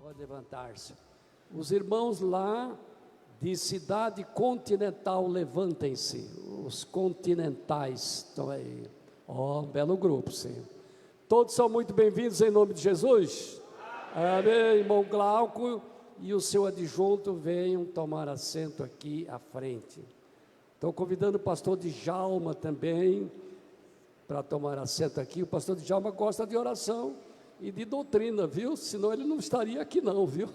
Pode levantar-se. Os irmãos lá de Cidade Continental, levantem-se. Os continentais estão aí. Belo grupo, sim. Todos são muito bem-vindos em nome de Jesus. Amém. Irmão Glauco e o seu adjunto venham tomar assento aqui à frente. Estou convidando o pastor Djalma também para tomar assento aqui. O pastor Djalma gosta de oração e de doutrina, viu? Senão ele não estaria aqui não, viu?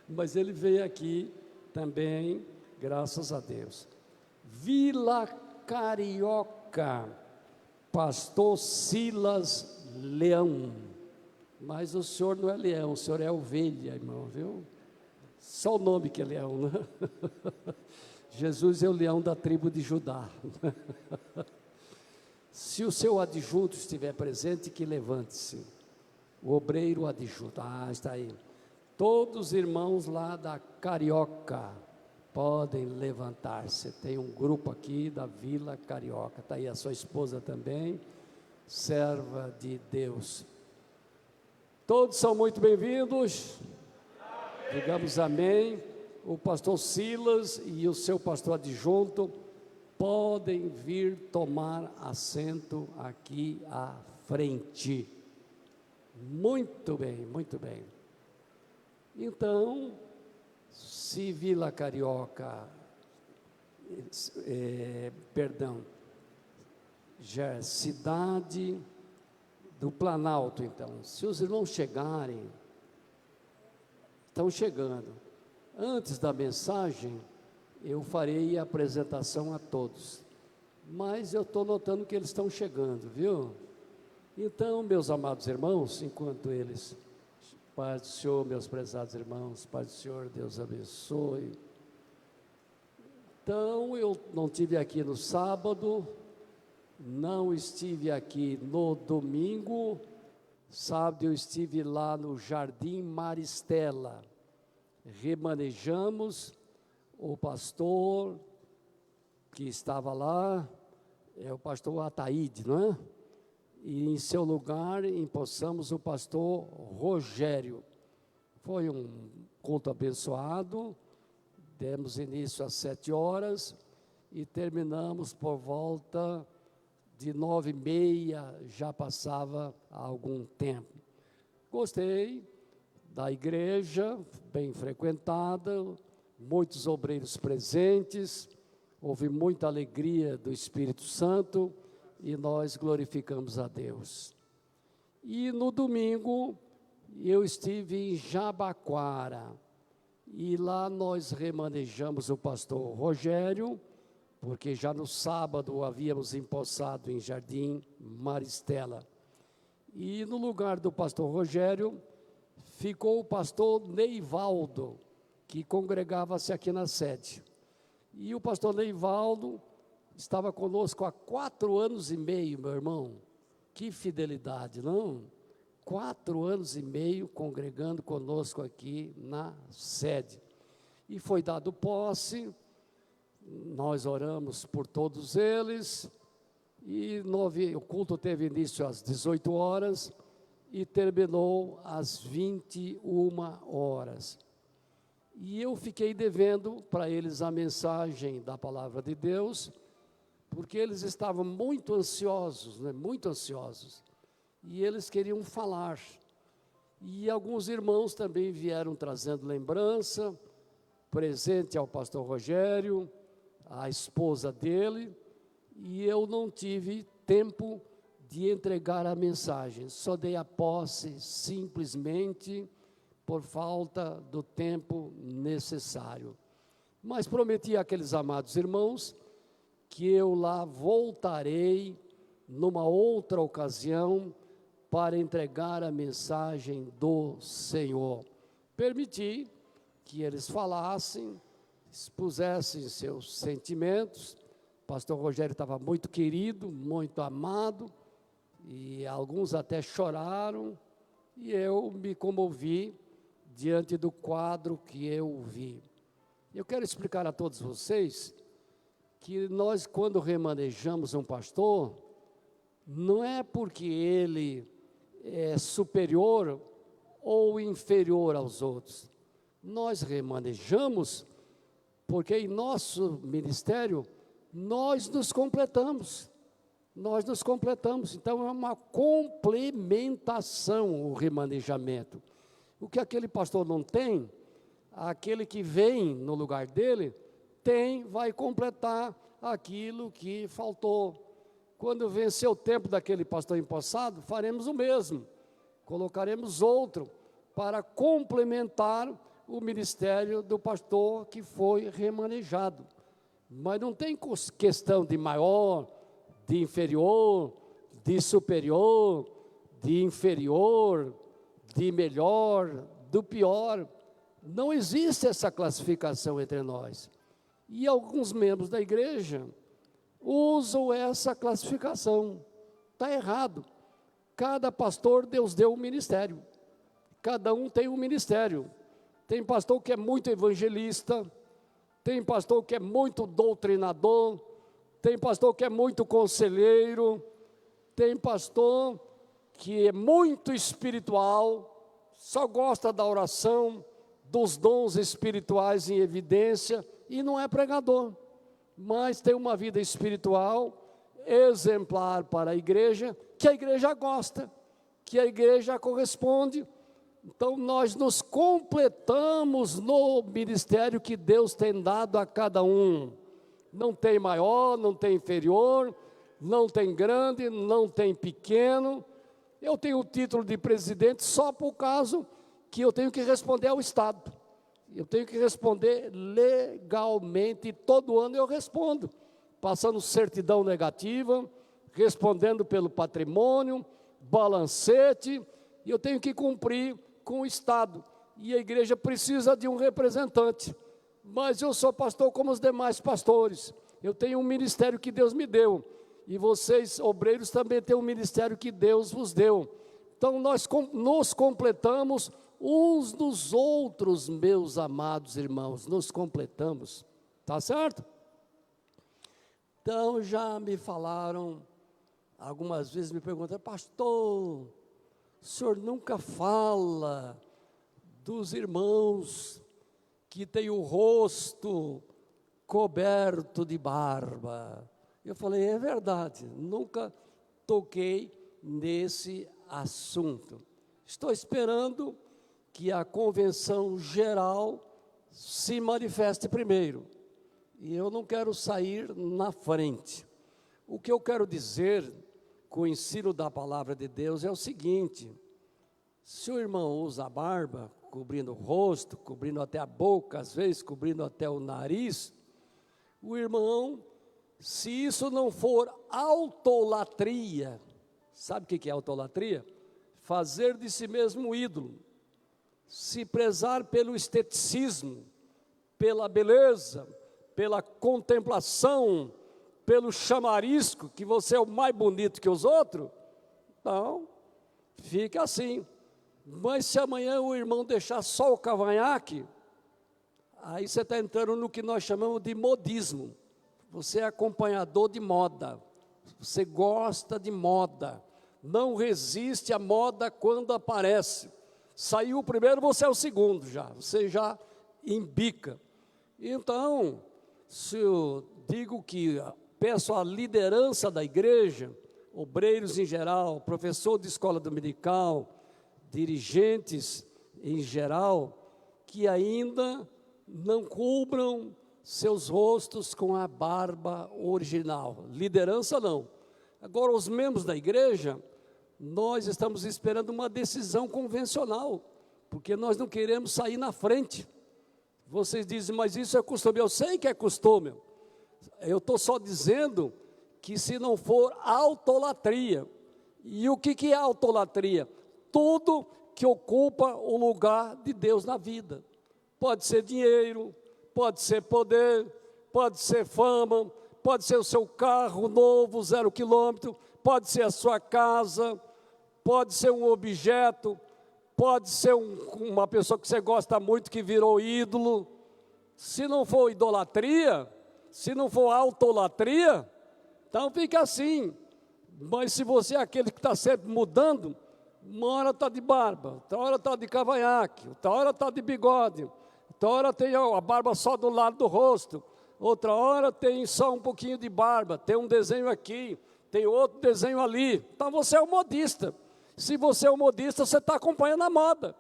Mas ele veio aqui também, graças a Deus. Vila Carioca, pastor Silas Leão. Mas o senhor não é leão, o senhor é ovelha, irmão, viu? Só o nome que é leão, né? Jesus é o leão da tribo de Judá. Se o seu adjunto estiver presente, que levante-se. O obreiro adjunto, está aí. Todos os irmãos lá da Carioca podem levantar-se. Tem um grupo aqui da Vila Carioca. Está aí a sua esposa também, serva de Deus. Todos são muito bem-vindos. Digamos amém. O pastor Silas e o seu pastor adjunto podem vir tomar assento aqui à frente. Muito bem, muito bem. Então, se Vila Carioca, já é cidade do Planalto, então, se os irmãos chegarem, estão chegando, antes da mensagem, eu farei a apresentação a todos, mas eu estou notando que eles estão chegando, viu? Então, meus amados irmãos, enquanto eles, Pai do Senhor, meus prezados irmãos, Pai do Senhor, Deus abençoe. Então, eu não estive aqui no sábado, não estive aqui no domingo. Sábado eu estive lá no Jardim Maristela, remanejamos. O pastor que estava lá é o pastor Ataíde, não é? E em seu lugar empossamos o pastor Rogério. Foi um culto abençoado. Demos início às 7 horas e terminamos por volta de 9h30, já passava algum tempo. Gostei da igreja, bem frequentada, muitos obreiros presentes, houve muita alegria do Espírito Santo e nós glorificamos a Deus. E no domingo eu estive em Jabaquara e lá nós remanejamos o pastor Rogério, porque já no sábado o havíamos empossado em Jardim Maristela. E no lugar do pastor Rogério ficou o pastor Neivaldo, que congregava-se aqui na sede. E o pastor Neivaldo estava conosco há 4 anos e meio, meu irmão. Que fidelidade, não? 4 anos e meio congregando conosco aqui na sede. E foi dado posse, nós oramos por todos eles, e o culto teve início às 18 horas e terminou às 21 horas. E eu fiquei devendo para eles a mensagem da palavra de Deus, porque eles estavam muito ansiosos, né? Muito ansiosos, e eles queriam falar, e alguns irmãos também vieram trazendo lembrança, presente ao pastor Rogério, a esposa dele, e eu não tive tempo de entregar a mensagem, só dei a posse simplesmente por falta do tempo necessário. Mas prometi àqueles amados irmãos que eu lá voltarei numa outra ocasião para entregar a mensagem do Senhor. Permiti que eles falassem, expusessem seus sentimentos. O pastor Rogério estava muito querido, muito amado, e alguns até choraram, e eu me comovi diante do quadro que eu vi. Eu quero explicar a todos vocês que nós, quando remanejamos um pastor, não é porque ele é superior ou inferior aos outros. Nós remanejamos porque em nosso ministério nós nos completamos. Nós nos completamos. Então é uma complementação o remanejamento. O que aquele pastor não tem, aquele que vem no lugar dele, vai completar aquilo que faltou. Quando vencer o tempo daquele pastor empossado, faremos o mesmo. Colocaremos outro para complementar o ministério do pastor que foi remanejado. Mas não tem questão de maior, de inferior, de superior, de inferior, de melhor, do pior. Não existe essa classificação entre nós. E alguns membros da igreja usam essa classificação. Está errado. Cada pastor, Deus deu um ministério. Cada um tem um ministério. Tem pastor que é muito evangelista, tem pastor que é muito doutrinador, tem pastor que é muito conselheiro, tem pastor que é muito espiritual, só gosta da oração, dos dons espirituais em evidência e não é pregador, mas tem uma vida espiritual exemplar para a igreja, que a igreja gosta, que a igreja corresponde. Então nós nos completamos no ministério que Deus tem dado a cada um. Não tem maior, não tem inferior, não tem grande, não tem pequeno. Eu tenho o título de presidente só por causa que eu tenho que responder ao Estado. Eu tenho que responder legalmente, todo ano eu respondo, passando certidão negativa, respondendo pelo patrimônio, balancete, e eu tenho que cumprir com o Estado, e a igreja precisa de um representante, mas eu sou pastor como os demais pastores, eu tenho um ministério que Deus me deu, e vocês, obreiros, também têm um ministério que Deus vos deu. Então nós nos completamos uns dos outros, meus amados irmãos, nos completamos, tá certo? Então já me falaram, algumas vezes me perguntaram, pastor, o senhor nunca fala dos irmãos que têm o rosto coberto de barba. Eu falei, é verdade, nunca toquei nesse assunto. Estou esperando que a convenção geral se manifeste primeiro. E eu não quero sair na frente. O que eu quero dizer com o ensino da palavra de Deus é o seguinte: se o irmão usa barba, cobrindo o rosto, cobrindo até a boca, às vezes cobrindo até o nariz, o irmão, se isso não for autolatria, sabe o que é autolatria? Fazer de si mesmo um ídolo, se prezar pelo esteticismo, pela beleza, pela contemplação, pelo chamarisco, que você é o mais bonito que os outros, então, fica assim. Mas se amanhã o irmão deixar só o cavanhaque, aí você está entrando no que nós chamamos de modismo. Você é acompanhador de moda, você gosta de moda, não resiste à moda quando aparece. Saiu o primeiro, você é o segundo já, você já embica. Então, se eu digo que peço à liderança da igreja, obreiros em geral, professor de escola dominical, dirigentes em geral, que ainda não cubram seus rostos com a barba original. Liderança não. Agora, os membros da igreja, nós estamos esperando uma decisão convencional, porque nós não queremos sair na frente. Vocês dizem, mas isso é costume. Eu sei que é costume. Eu estou só dizendo que se não for autolatria. E o que é autolatria? Tudo que ocupa o lugar de Deus na vida. Pode ser dinheiro, pode ser poder, pode ser fama, pode ser o seu carro novo, 0 quilômetro, pode ser a sua casa, pode ser um objeto, pode ser uma pessoa que você gosta muito que virou ídolo. Se não for idolatria, se não for autolatria, então fica assim. Mas se você é aquele que está sempre mudando, Uma hora está de barba, outra hora está de cavanhaque, outra hora está de bigode, outra hora tem a barba só do lado do rosto, outra hora tem só um pouquinho de barba, tem um desenho aqui, tem outro desenho ali. Então você é um modista. Se você é um modista, você está acompanhando a moda.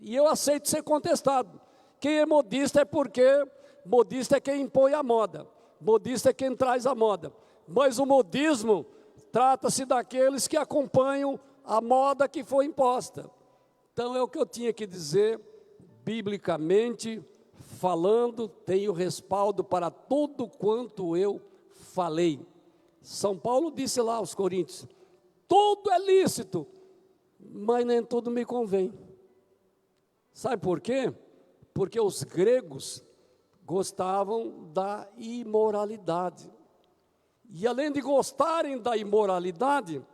E eu aceito ser contestado. Quem é modista é porque modista é quem impõe a moda. Modista é quem traz a moda. Mas o modismo trata-se daqueles que acompanham a moda que foi imposta. Então é o que eu tinha que dizer, biblicamente falando, tenho respaldo para tudo quanto eu falei. São Paulo disse lá aos Coríntios, tudo é lícito, mas nem tudo me convém. Sabe por quê? Porque os gregos gostavam da imoralidade. E além de gostarem da imoralidade,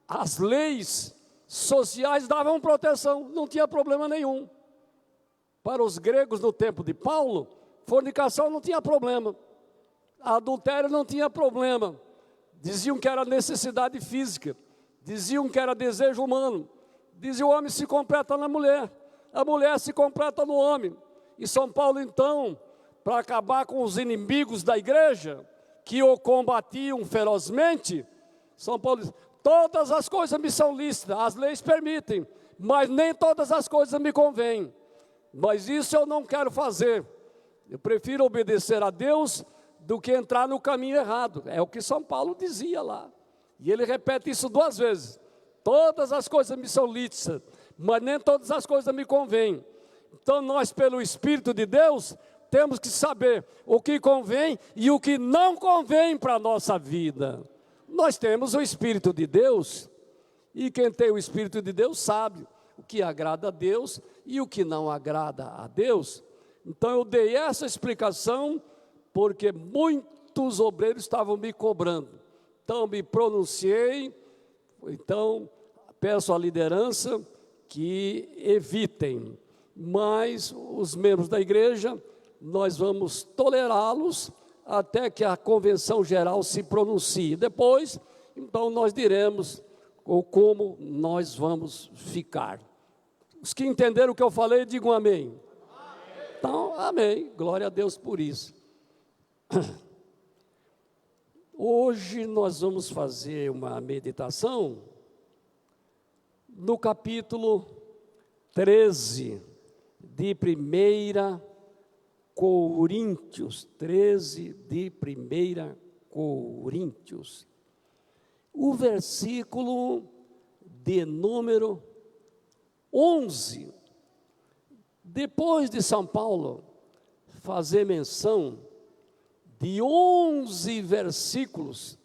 as leis sociais davam proteção, não tinha problema nenhum. Para os gregos no tempo de Paulo, fornicação não tinha problema, adultério não tinha problema. Diziam que era necessidade física, diziam que era desejo humano. Diziam o homem se completa na mulher, a mulher se completa no homem. E São Paulo então, para acabar com os inimigos da igreja, que o combatiam ferozmente, São Paulo diz, todas as coisas me são lícitas, as leis permitem, mas nem todas as coisas me convêm. Mas isso eu não quero fazer. Eu prefiro obedecer a Deus do que entrar no caminho errado. É o que São Paulo dizia lá. E ele repete isso 2 vezes. Todas as coisas me são lícitas, mas nem todas as coisas me convêm. Então nós, pelo Espírito de Deus, temos que saber o que convém e o que não convém para a nossa vida. Nós temos o Espírito de Deus, e quem tem o Espírito de Deus sabe o que agrada a Deus e o que não agrada a Deus. Então eu dei essa explicação porque muitos obreiros estavam me cobrando. Então me pronunciei, então peço à liderança que evitem, mas os membros da igreja, nós vamos tolerá-los até que a convenção geral se pronuncie. Depois, então nós diremos ou como nós vamos ficar. Os que entenderam o que eu falei, digam amém. Então, amém, glória a Deus por isso. Hoje nós vamos fazer uma meditação no capítulo 13 de 1 Coríntios, 13 de 1 Coríntios, o versículo de número 11. Depois de São Paulo fazer menção de 11 versículos,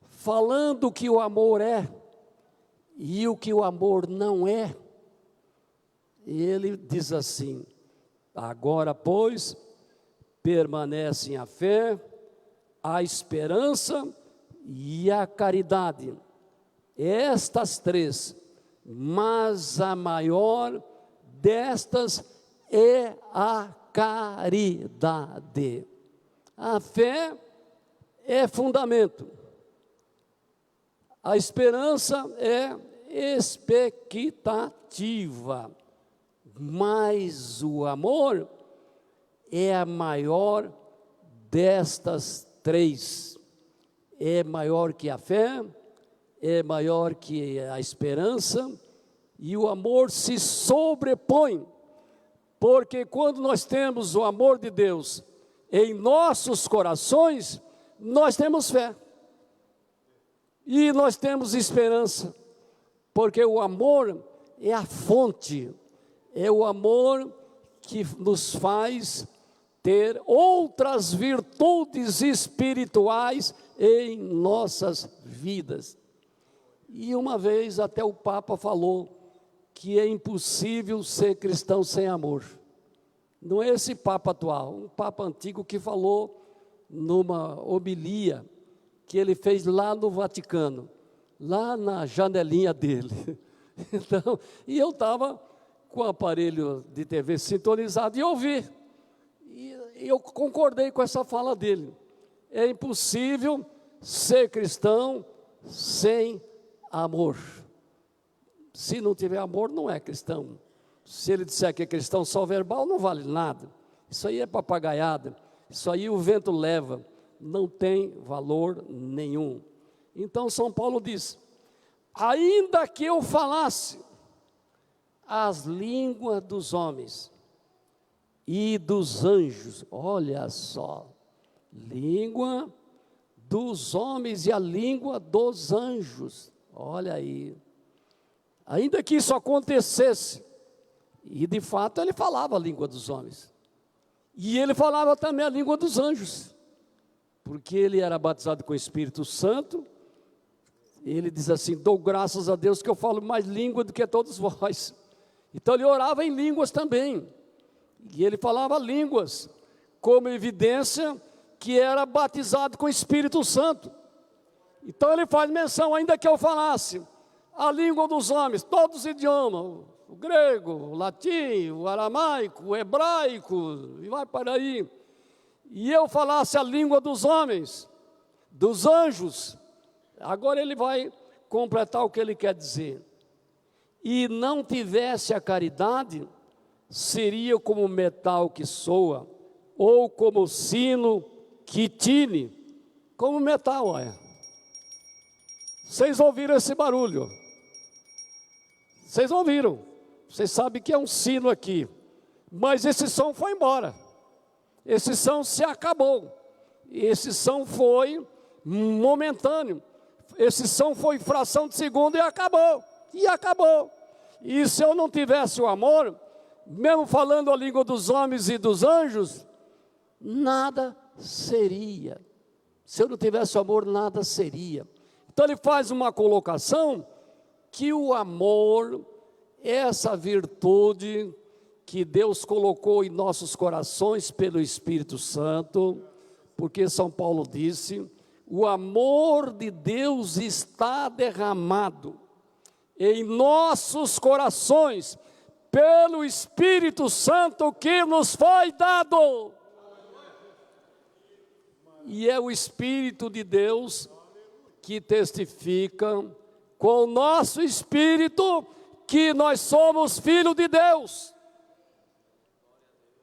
falando o que o amor é e o que o amor não é, ele diz assim, agora, pois, permanecem a fé, a esperança e a caridade, estas 3, mas a maior destas é a caridade. A fé é fundamento, a esperança é expectativa, mas o amor é a maior destas 3. É maior que a fé, é maior que a esperança, e o amor se sobrepõe, porque quando nós temos o amor de Deus em nossos corações, nós temos fé, e nós temos esperança, porque o amor é a fonte, é o amor que nos faz ter outras virtudes espirituais em nossas vidas. E uma vez até o Papa falou que é impossível ser cristão sem amor. Não é esse Papa atual, um Papa antigo que falou numa homilia que ele fez lá no Vaticano, lá na janelinha dele. Então, e eu estava com o aparelho de TV sintonizado e ouvi. E eu concordei com essa fala dele. É impossível ser cristão sem amor. Se não tiver amor, não é cristão. Se ele disser que é cristão só verbal, não vale nada. Isso aí é papagaiada. Isso aí o vento leva. Não tem valor nenhum. Então São Paulo diz: ainda que eu falasse as línguas dos homens e dos anjos, olha só, língua dos homens e a língua dos anjos, olha aí, ainda que isso acontecesse, e de fato ele falava a língua dos homens, e ele falava também a língua dos anjos, porque ele era batizado com o Espírito Santo. Ele diz assim: dou graças a Deus que eu falo mais língua do que todos vós. Então ele orava em línguas também, e ele falava línguas, como evidência que era batizado com o Espírito Santo. Então ele faz menção: ainda que eu falasse a língua dos homens, todos os idiomas, o grego, o latim, o aramaico, o hebraico, e vai para aí, e eu falasse a língua dos homens, dos anjos. Agora ele vai completar o que ele quer dizer. E não tivesse a caridade, seria como metal que soa, ou como sino que tine. Como metal, olha. Vocês ouviram esse barulho? Vocês ouviram? Vocês sabem que é um sino aqui. Mas esse som foi embora. Esse som se acabou. Esse som foi momentâneo. Esse som foi fração de segundo e acabou. E acabou. E se eu não tivesse o amor, mesmo falando a língua dos homens e dos anjos, nada seria. Se eu não tivesse o amor, nada seria. Então ele faz uma colocação que o amor é essa virtude que Deus colocou em nossos corações pelo Espírito Santo, porque São Paulo disse: o amor de Deus está derramado em nossos corações pelo Espírito Santo que nos foi dado. E é o Espírito de Deus que testifica com o nosso espírito que nós somos filhos de Deus.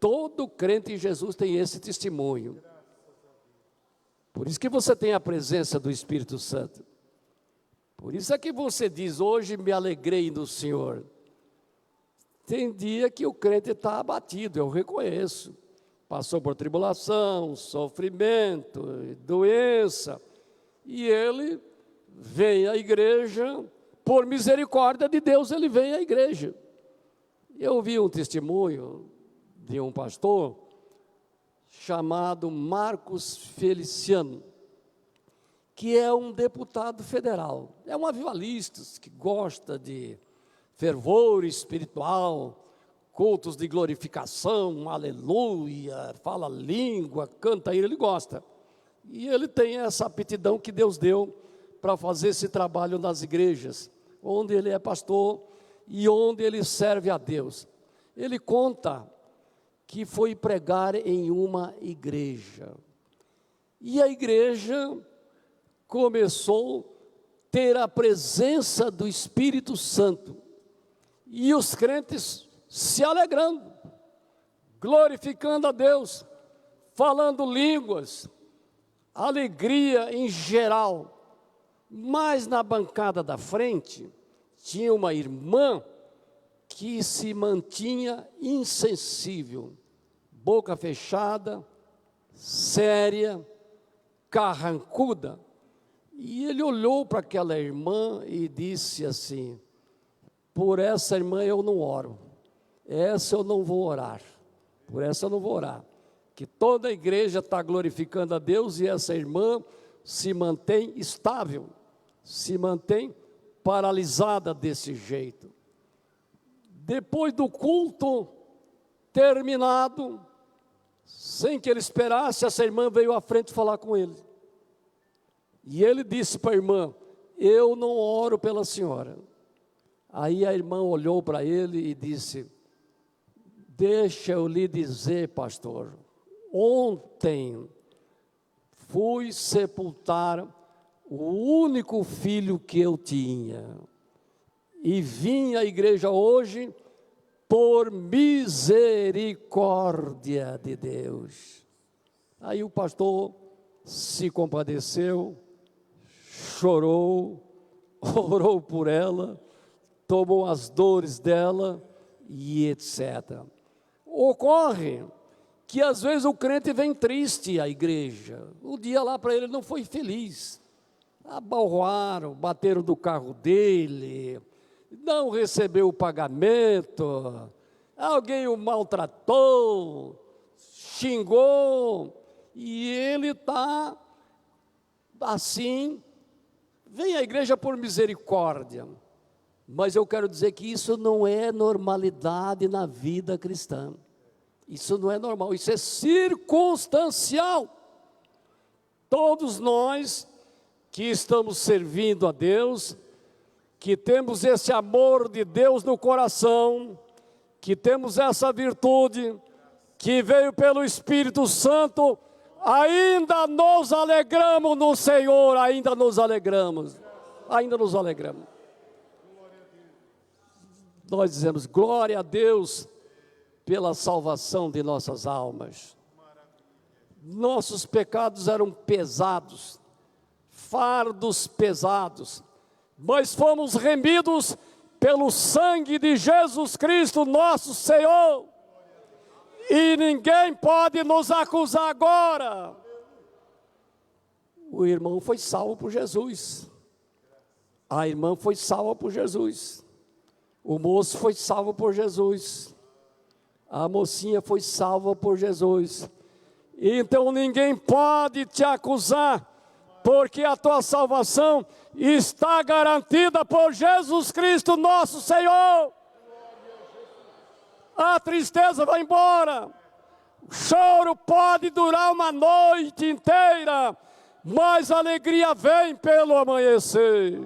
Todo crente em Jesus tem esse testemunho. Por isso que você tem a presença do Espírito Santo. Por isso é que você diz: hoje me alegrei no Senhor. Tem dia que o crente está abatido, eu reconheço. Passou por tribulação, sofrimento, doença. E ele vem à igreja, por misericórdia de Deus, ele vem à igreja. Eu vi um testemunho de um pastor chamado Marcos Feliciano, que é um deputado federal, é um avivalista que gosta de fervor espiritual, cultos de glorificação, aleluia, fala língua, canta, ele gosta. E ele tem essa aptidão que Deus deu para fazer esse trabalho nas igrejas, onde ele é pastor e onde ele serve a Deus. Ele conta que foi pregar em uma igreja, e a igreja começou a ter a presença do Espírito Santo, e os crentes se alegrando, glorificando a Deus, falando línguas, alegria em geral. Mas na bancada da frente tinha uma irmã que se mantinha insensível, boca fechada, séria, carrancuda. E ele olhou para aquela irmã e disse assim: por essa irmã eu não oro, essa eu não vou orar, por essa eu não vou orar, que toda a igreja está glorificando a Deus e essa irmã se mantém estável, se mantém paralisada desse jeito. Depois do culto terminado, sem que ele esperasse, essa irmã veio à frente falar com ele. E ele disse para a irmã: eu não oro pela senhora. Aí a irmã olhou para ele e disse: deixa eu lhe dizer, pastor, ontem fui sepultar o único filho que eu tinha. e vim à igreja hoje por misericórdia de Deus. Aí o pastor se compadeceu, chorou, orou por ela, tomou as dores dela e etc. Ocorre que às vezes o crente vem triste à igreja, o dia lá para ele não foi feliz, abalroaram, bateram do carro dele, não recebeu o pagamento, alguém o maltratou, xingou, e ele está assim, vem à igreja por misericórdia, mas eu quero dizer que isso não é normalidade na vida cristã, isso não é normal, isso é circunstancial. Todos nós que estamos servindo a Deus, que temos esse amor de Deus no coração, que temos essa virtude, que veio pelo Espírito Santo, ainda nos alegramos no Senhor, ainda nos alegramos. Nós dizemos, glória a Deus pela salvação de nossas almas. Nossos pecados eram pesados, fardos pesados, mas fomos remidos pelo sangue de Jesus Cristo, nosso Senhor, e ninguém pode nos acusar agora. O irmão foi salvo por Jesus, a irmã foi salva por Jesus, o moço foi salvo por Jesus, a mocinha foi salva por Jesus. Então ninguém pode te acusar, porque a tua salvação está garantida por Jesus Cristo, nosso Senhor. A tristeza vai embora, o choro pode durar uma noite inteira, mas a alegria vem pelo amanhecer.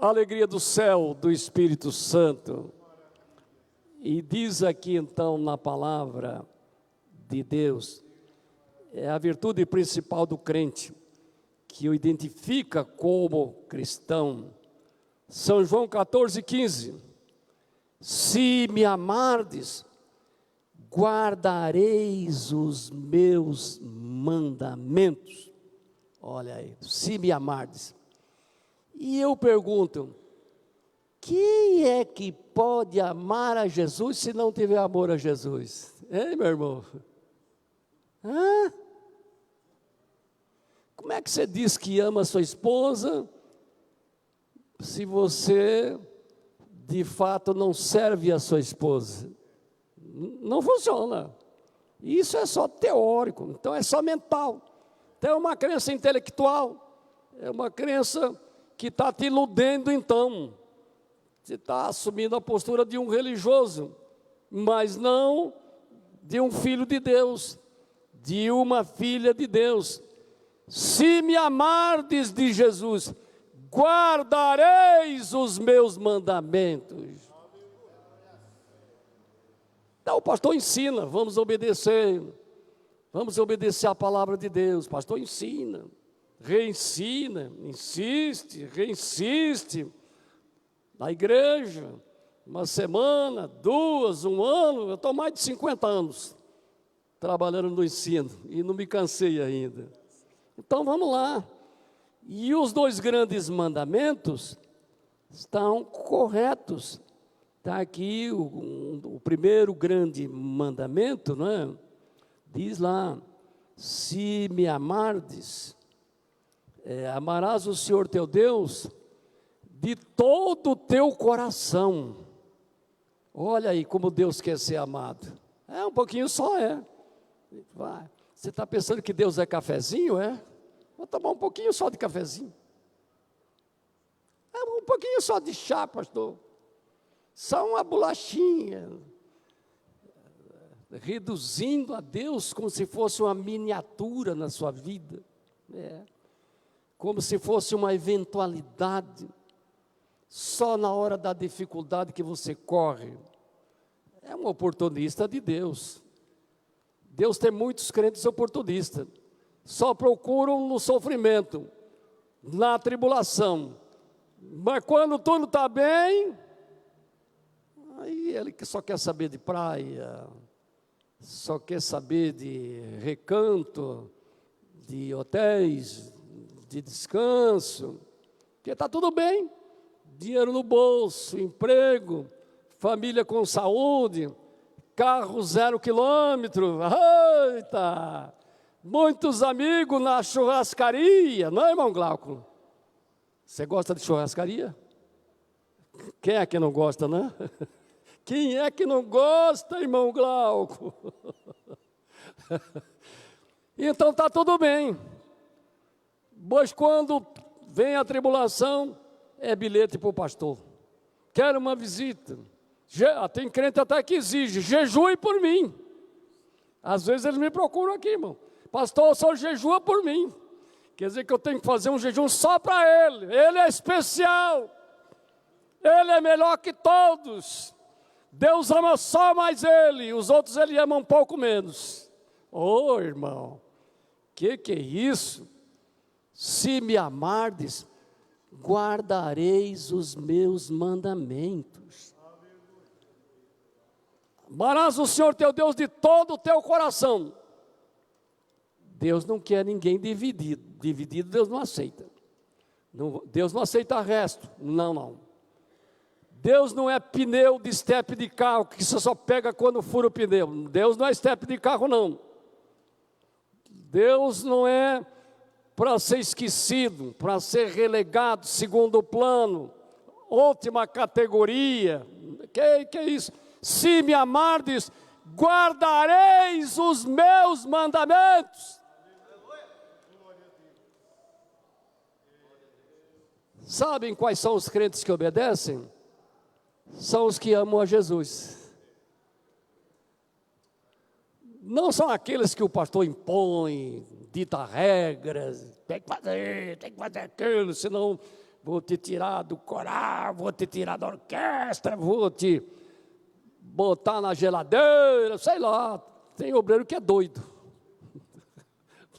A alegria do céu, do Espírito Santo. E diz aqui então na palavra de Deus, é a virtude principal do crente, que o identifica como cristão. São João 14,15. Se me amardes, guardareis os meus mandamentos. Olha aí, se me amardes. E eu pergunto, quem é que pode amar a Jesus se não tiver amor a Jesus? Hein, meu irmão? Hã? Como é que você diz que ama a sua esposa se você de fato não serve a sua esposa? Não funciona. Isso é só teórico, então é só mental. Então é uma crença intelectual, é uma crença que está te iludendo então. Você está assumindo a postura de um religioso, mas não de um filho de Deus, de uma filha de Deus. Se me amardes, de Jesus, guardareis os meus mandamentos. Então o pastor ensina, vamos obedecer a palavra de Deus. O pastor ensina, reensina, insiste, reinsiste. Na igreja, uma semana, duas, um ano, eu estou mais de 50 anos trabalhando no ensino e não me cansei ainda. Então vamos lá. E os dois grandes mandamentos estão corretos. Está aqui o primeiro grande mandamento, não é? Diz lá, se me amardes, amarás o Senhor teu Deus de todo o teu coração. Olha aí como Deus quer ser amado. É um pouquinho só, é. Vai. Você está pensando que Deus é cafezinho, é? Vou tomar um pouquinho só de cafezinho. É um pouquinho só de chá, pastor. Só uma bolachinha. Reduzindo a Deus como se fosse uma miniatura na sua vida. Como se fosse uma eventualidade. Só na hora da dificuldade que você corre. É um oportunista de Deus. Deus tem muitos crentes oportunistas. Só procuram no sofrimento, na tribulação, Mas quando tudo está bem, aí ele só quer saber de praia, só quer saber de recanto, de hotéis, de descanso, porque está tudo bem, dinheiro no bolso, emprego, família com saúde, carro 0 quilômetro, eita, muitos amigos na churrascaria, não é, irmão Glauco? Você gosta de churrascaria? Quem é que não gosta, né? Quem é que não gosta, irmão Glauco? Então está tudo bem. Pois quando vem a tribulação, é bilhete para o pastor. Quero uma visita. Tem crente até que exige, jejue por mim. Às vezes eles me procuram aqui, irmão. Pastor, o senhor jejua por mim. Quer dizer que eu tenho que fazer um jejum só para ele. Ele é especial. Ele é melhor que todos. Deus ama só mais ele. Os outros ele ama um pouco menos. Ô, irmão, que é isso? Se me amardes, guardareis os meus mandamentos. Amarás o Senhor teu Deus de todo o teu coração. Deus não quer ninguém dividido. Dividido Deus não aceita. Deus não aceita resto. Não. Deus não é pneu de estepe de carro, que você só pega quando fura o pneu. Deus não é estepe de carro, não. Deus não é para ser esquecido, para ser relegado, segundo plano, última categoria. Que é isso? Se me amardes, guardareis os meus mandamentos. Sabem quais são os crentes que obedecem? São os que amam a Jesus. Não são aqueles que o pastor impõe, dita regras, tem que fazer aquilo, senão vou te tirar do coral, vou te tirar da orquestra, vou te botar na geladeira, sei lá, tem obreiro que é doido.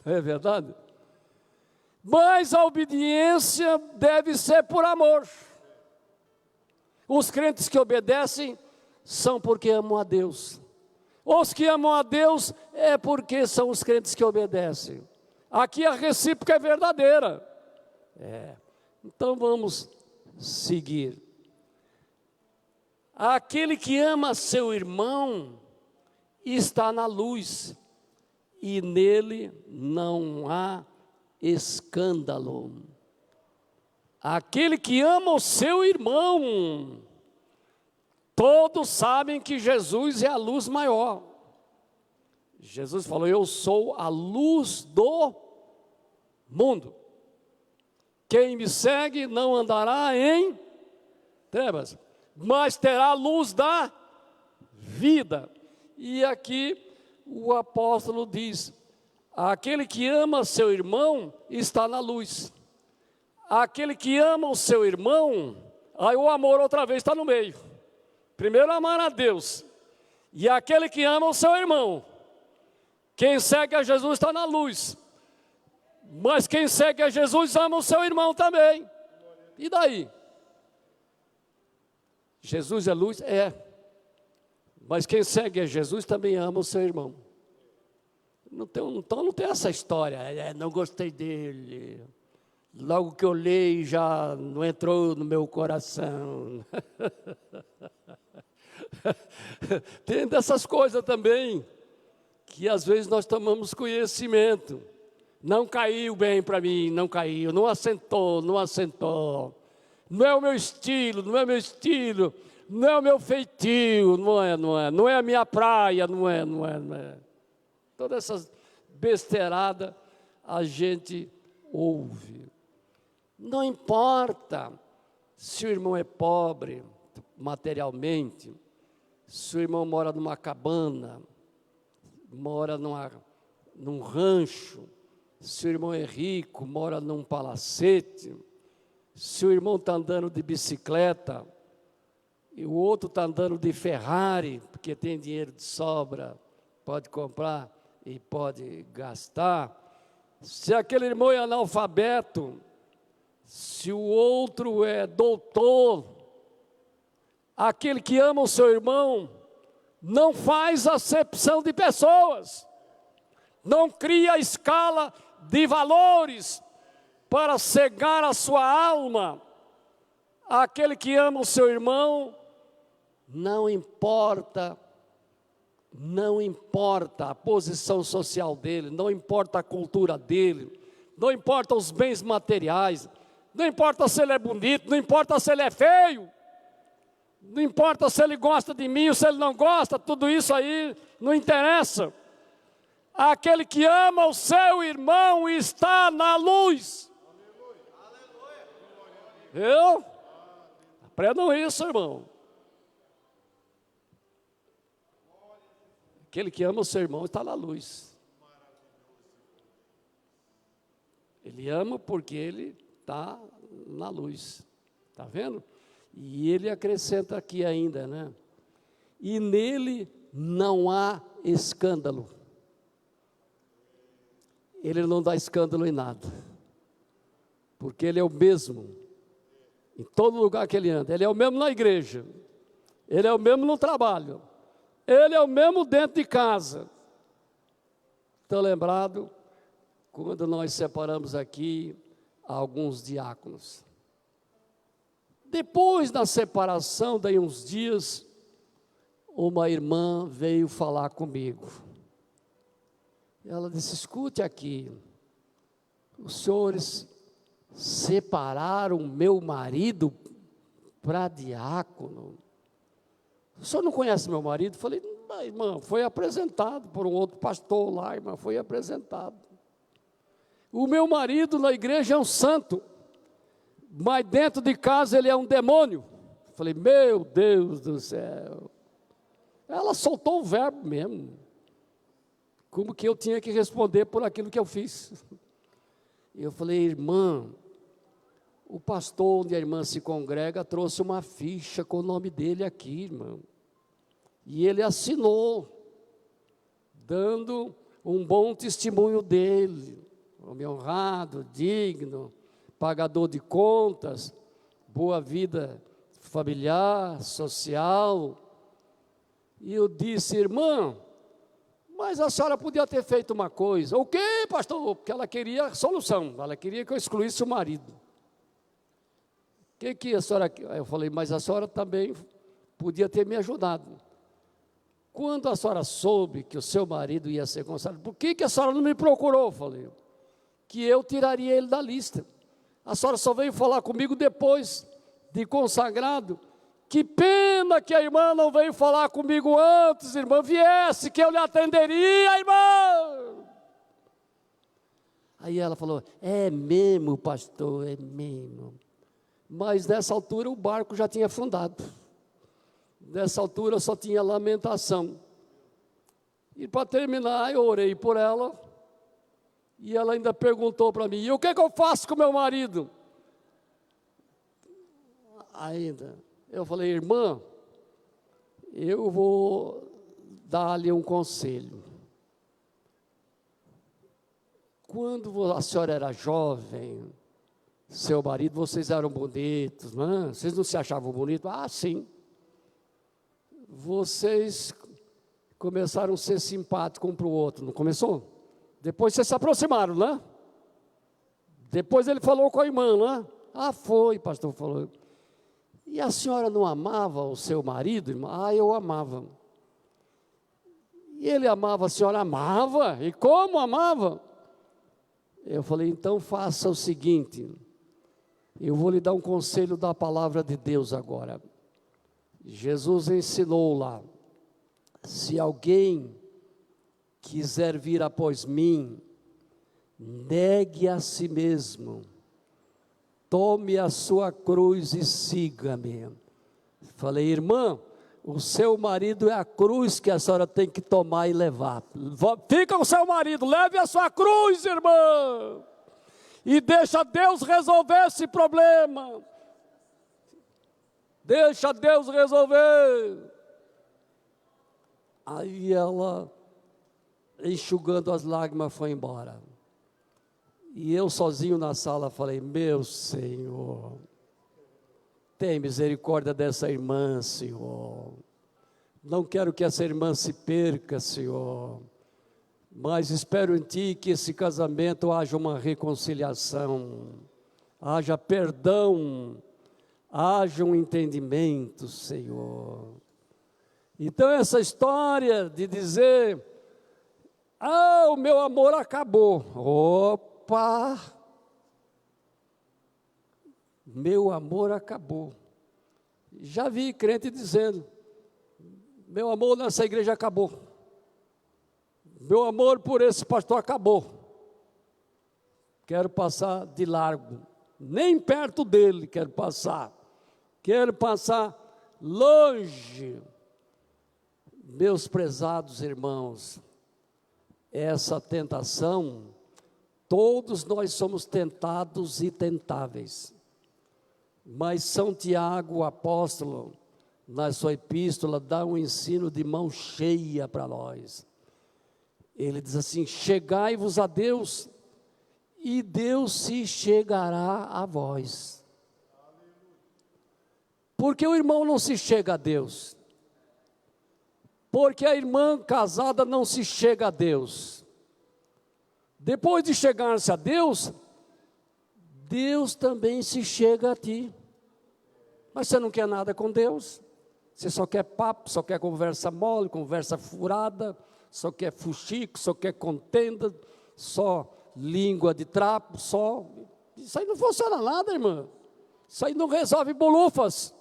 Não é verdade? Mas a obediência deve ser por amor. Os crentes que obedecem são porque amam a Deus. Os que amam a Deus é porque são os crentes que obedecem. Aqui a recíproca é verdadeira. Então vamos seguir. Aquele que ama seu irmão está na luz, e nele não há escândalo. Aquele que ama o seu irmão, todos sabem que Jesus é a luz maior. Jesus falou: eu sou a luz do mundo. Quem me segue não andará em trevas, mas terá a luz da vida. E aqui o apóstolo diz: aquele que ama seu irmão está na luz. Aquele que ama o seu irmão, aí o amor outra vez está no meio. Primeiro amar a Deus, e aquele que ama o seu irmão. Quem segue a Jesus está na luz, mas quem segue a Jesus ama o seu irmão também. E daí? Jesus é luz? É. Mas quem segue a Jesus também ama o seu irmão. Então não tem essa história, não gostei dele. Logo que eu olhei, já não entrou no meu coração. Tem dessas coisas também, que às vezes nós tomamos conhecimento. Não caiu bem para mim, não caiu, não assentou. Não é o meu estilo, não é o meu feitio, não é a minha praia, não é. Todas essas besteiradas a gente ouve. Não importa se o irmão é pobre materialmente, se o irmão mora numa cabana, mora num rancho, se o irmão é rico, mora num palacete, se o irmão está andando de bicicleta e o outro está andando de Ferrari, porque tem dinheiro de sobra, pode comprar e pode gastar. Se aquele irmão é analfabeto, se o outro é doutor, aquele que ama o seu irmão, não faz acepção de pessoas, não cria escala de valores para cegar a sua alma. Aquele que ama o seu irmão, não importa a posição social dele, não importa a cultura dele, não importa os bens materiais, não importa se ele é bonito, não importa se ele é feio, não importa se ele gosta de mim ou se ele não gosta, tudo isso aí não interessa. Aquele que ama o seu irmão está na luz. Viu? Aprendam isso, irmão. Aquele que ama o seu irmão está na luz. Ele ama porque ele está na luz. Está vendo? E ele acrescenta aqui ainda, né? E nele não há escândalo. Ele não dá escândalo em nada. Porque ele é o mesmo em todo lugar que ele anda. Ele é o mesmo na igreja. Ele é o mesmo no trabalho. Ele é o mesmo dentro de casa. Estou lembrado quando nós separamos aqui alguns diáconos. Depois da separação, daí uns dias, uma irmã veio falar comigo. Ela disse: escute aqui, os senhores separaram meu marido para diácono. O senhor não conhece meu marido? Eu falei: irmã, foi apresentado por um outro pastor lá, irmã, foi apresentado. O meu marido na igreja é um santo, mas dentro de casa ele é um demônio. Eu falei: meu Deus do céu. Ela soltou o verbo mesmo, como que eu tinha que responder por aquilo que eu fiz. Eu falei: irmã, o pastor onde a irmã se congrega trouxe uma ficha com o nome dele aqui, irmão. E ele assinou, dando um bom testemunho dele. Homem honrado, digno, pagador de contas, boa vida familiar, social. E eu disse: irmã, mas a senhora podia ter feito uma coisa. O quê, pastor? Porque ela queria solução, ela queria que eu excluísse o marido. O que a senhora... Eu falei: mas a senhora também podia ter me ajudado. Quando a senhora soube que o seu marido ia ser consagrado, por que a senhora não me procurou? Eu falei: que eu tiraria ele da lista. A senhora só veio falar comigo depois de consagrado. Que pena que a irmã não veio falar comigo antes, irmã. Viesse que eu lhe atenderia, irmã. Aí ela falou: é mesmo, pastor, é mesmo. Mas nessa altura o barco já tinha afundado. Nessa altura só tinha lamentação. E para terminar, eu orei por ela. E ela ainda perguntou para mim: e o que eu faço com meu marido? Ainda. Eu falei: irmã, eu vou dar-lhe um conselho. Quando a senhora era jovem, seu marido, vocês eram bonitos, não é? Vocês não se achavam bonitos? Ah, sim. Vocês começaram a ser simpáticos um para o outro, não começou? Depois vocês se aproximaram, né? Depois ele falou com a irmã, né? Ah, foi, pastor falou. E a senhora não amava o seu marido, irmã? Ah, eu amava. E ele amava, a senhora amava? E como amava? Eu falei: então faça o seguinte, eu vou lhe dar um conselho da palavra de Deus agora. Jesus ensinou lá: se alguém quiser vir após mim, negue a si mesmo, tome a sua cruz e siga-me. Falei: irmã, o seu marido é a cruz que a senhora tem que tomar e levar. Fica com o seu marido, leve a sua cruz, irmã, e deixa Deus resolver esse problema. Deixa Deus resolver. Aí ela, enxugando as lágrimas, foi embora. E eu sozinho na sala falei: meu Senhor, tem misericórdia dessa irmã, Senhor. Não quero que essa irmã se perca, Senhor. Mas espero em Ti que esse casamento haja uma reconciliação, haja perdão, haja um entendimento, Senhor. Então essa história de dizer: ah, o meu amor acabou. Opa! Meu amor acabou. Já vi crente dizendo: meu amor nessa igreja acabou. Meu amor por esse pastor acabou. Quero passar de largo. Nem perto dele quero passar. Quero passar longe. Meus prezados irmãos, essa tentação, todos nós somos tentados e tentáveis. Mas São Tiago, o apóstolo, na sua epístola, dá um ensino de mão cheia para nós. Ele diz assim: chegai-vos a Deus, e Deus se chegará a vós. Porque o irmão não se chega a Deus? Porque a irmã casada não se chega a Deus? Depois de chegar-se a Deus, Deus também se chega a ti. Mas você não quer nada com Deus? Você só quer papo, só quer conversa mole, conversa furada, só quer fuxico, só quer contenda, só língua de trapo, só. Isso aí não funciona nada, irmã. Isso aí não resolve bolufas.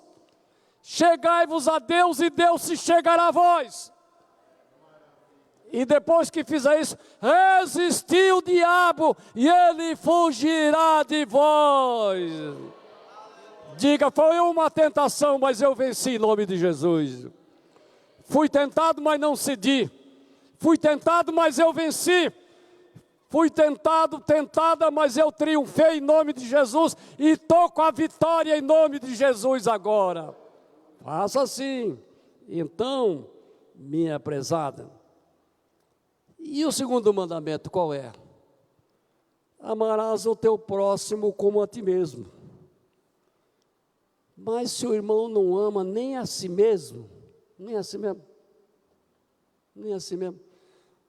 Chegai-vos a Deus e Deus se chegará a vós. E depois que fizer isso, resistir o diabo e ele fugirá de vós. Diga: foi uma tentação, mas eu venci em nome de Jesus. Fui tentado, mas não cedi. Fui tentado, mas eu venci. Fui tentado, tentada, mas eu triunfei em nome de Jesus. E estou com a vitória em nome de Jesus agora. Faça assim. Então, minha prezada. E o segundo mandamento qual é? Amarás o teu próximo como a ti mesmo. Mas se o irmão não ama nem a si mesmo, nem a si mesmo, nem a si mesmo,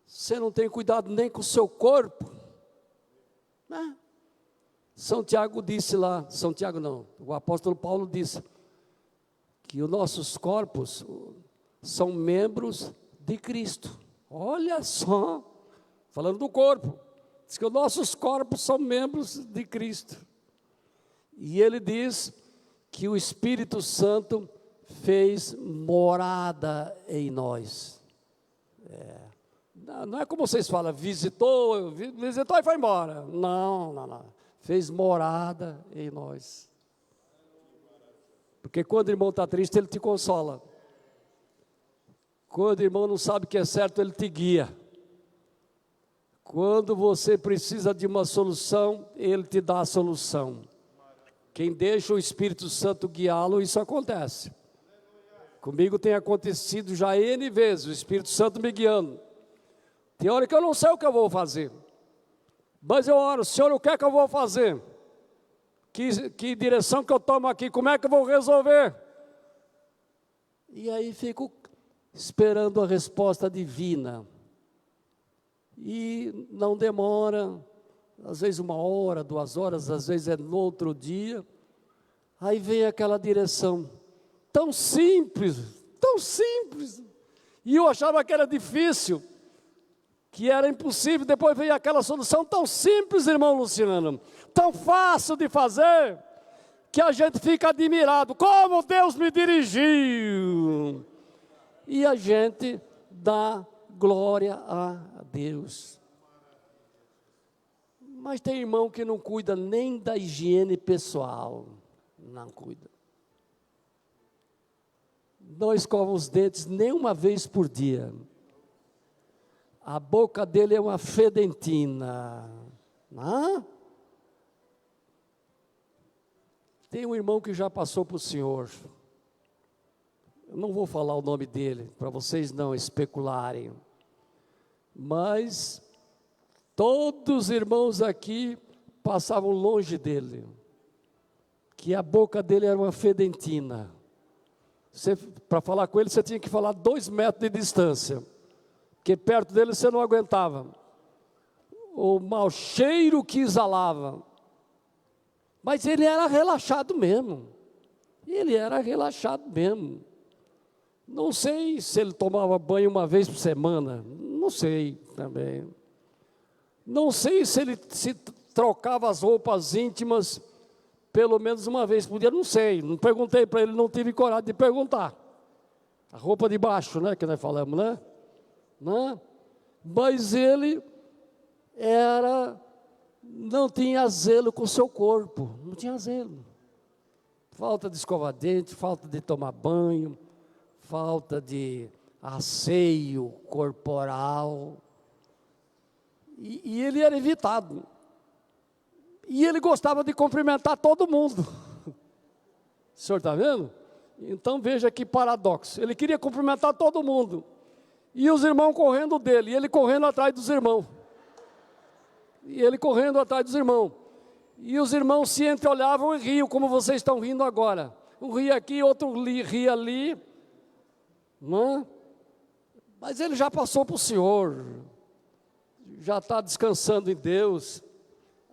você não tem cuidado nem com o seu corpo, né? São Tiago disse lá, São Tiago não, o apóstolo Paulo disse, que os nossos corpos são membros de Cristo. Olha só, falando do corpo, diz que os nossos corpos são membros de Cristo. E ele diz que o Espírito Santo fez morada em nós. Não é como vocês falam, visitou e foi embora. Não. Fez morada em nós. Porque quando o irmão está triste, ele te consola. Quando o irmão não sabe o que é certo, ele te guia. Quando você precisa de uma solução, ele te dá a solução. Quem deixa o Espírito Santo guiá-lo, isso acontece. Comigo tem acontecido já N vezes, o Espírito Santo me guiando. Tem hora que eu não sei o que eu vou fazer. Mas eu oro: Senhor, o que é que eu vou fazer? Que direção que eu tomo aqui? Como é que eu vou resolver? E aí fico esperando a resposta divina. E não demora, às vezes 1 hora, 2 horas, às vezes é no outro dia. Aí vem aquela direção, tão simples. E eu achava que era difícil, que era impossível. Depois veio aquela solução tão simples, irmão Luciano, tão fácil de fazer, que a gente fica admirado. Como Deus me dirigiu! E a gente dá glória a Deus. Mas tem irmão que não cuida nem da higiene pessoal. Não cuida. Não escova os dentes nem uma vez por dia. A boca dele é uma fedentina. Tem um irmão que já passou para o senhor. Eu não vou falar o nome dele, para vocês não especularem. Mas todos os irmãos aqui passavam longe dele, que a boca dele era uma fedentina. Para falar com ele, você tinha que falar 2 metros de distância, porque perto dele você não aguentava. O mau cheiro que exalava. Mas ele era relaxado mesmo. Ele era relaxado mesmo. Não sei se ele tomava banho uma vez por semana. Não sei também. Não sei se ele se trocava as roupas íntimas pelo menos uma vez por dia. Não sei. Não perguntei para ele, não tive coragem de perguntar. A roupa de baixo, né? Que nós falamos, né? Mas ele não tinha zelo com o seu corpo. Não tinha zelo. Falta de escovar dente, falta de tomar banho, falta de asseio corporal. E ele era evitado. E ele gostava de cumprimentar todo mundo. O senhor está vendo? Então veja que paradoxo. Ele queria cumprimentar todo mundo. E os irmãos correndo dele, e ele correndo atrás dos irmãos. E ele correndo atrás dos irmãos. E os irmãos se entreolhavam e riam, como vocês estão rindo agora. Um ria aqui, outro ria ali. Não? Mas ele já passou para o Senhor. Já está descansando em Deus.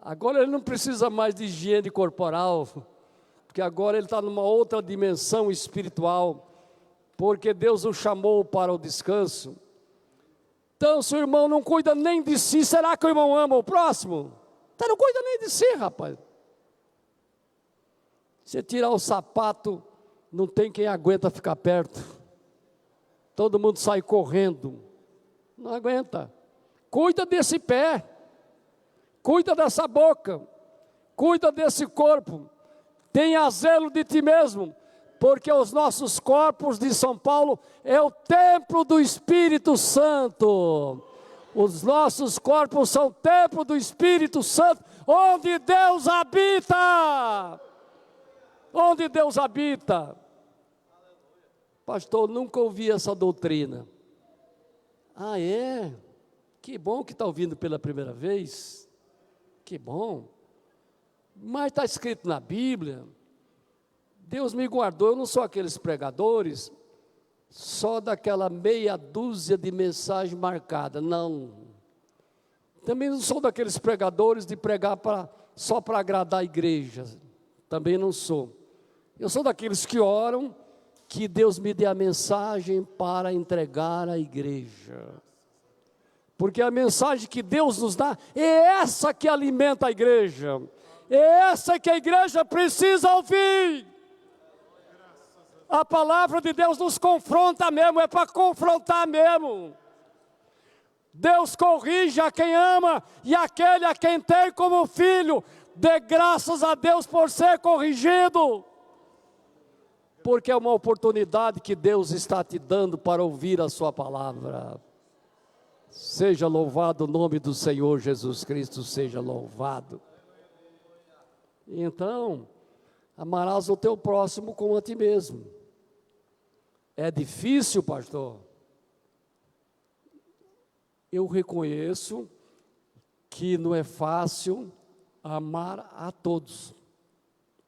Agora ele não precisa mais de higiene corporal. Porque agora ele está numa outra dimensão espiritual. Porque Deus o chamou para o descanso. Então, se o irmão não cuida nem de si, será que o irmão ama o próximo? Você não cuida nem de si, rapaz. Você tirar o sapato, não tem quem aguenta ficar perto. Todo mundo sai correndo. Não aguenta. Cuida desse pé. Cuida dessa boca. Cuida desse corpo. Tenha zelo de ti mesmo. Porque os nossos corpos de São Paulo é o templo do Espírito Santo. Os nossos corpos são o templo do Espírito Santo, onde Deus habita. Onde Deus habita. Pastor, nunca ouvi essa doutrina. Ah, é? Que bom que está ouvindo pela primeira vez. Que bom. Mas está escrito na Bíblia. Deus me guardou, eu não sou aqueles pregadores, só daquela meia dúzia de mensagem marcada, não. Também não sou daqueles pregadores de pregar só para agradar a igreja, também não sou. Eu sou daqueles que oram, que Deus me dê a mensagem para entregar à igreja. Porque a mensagem que Deus nos dá é essa que alimenta a igreja, é essa que a igreja precisa ouvir. A palavra de Deus nos confronta mesmo, é para confrontar mesmo. Deus corrige a quem ama e aquele a quem tem como filho. Dê graças a Deus por ser corrigido. Porque é uma oportunidade que Deus está te dando para ouvir a sua palavra. Seja louvado o nome do Senhor Jesus Cristo, seja louvado. Então, amarás o teu próximo como a ti mesmo. É difícil, pastor? Eu reconheço que não é fácil amar a todos.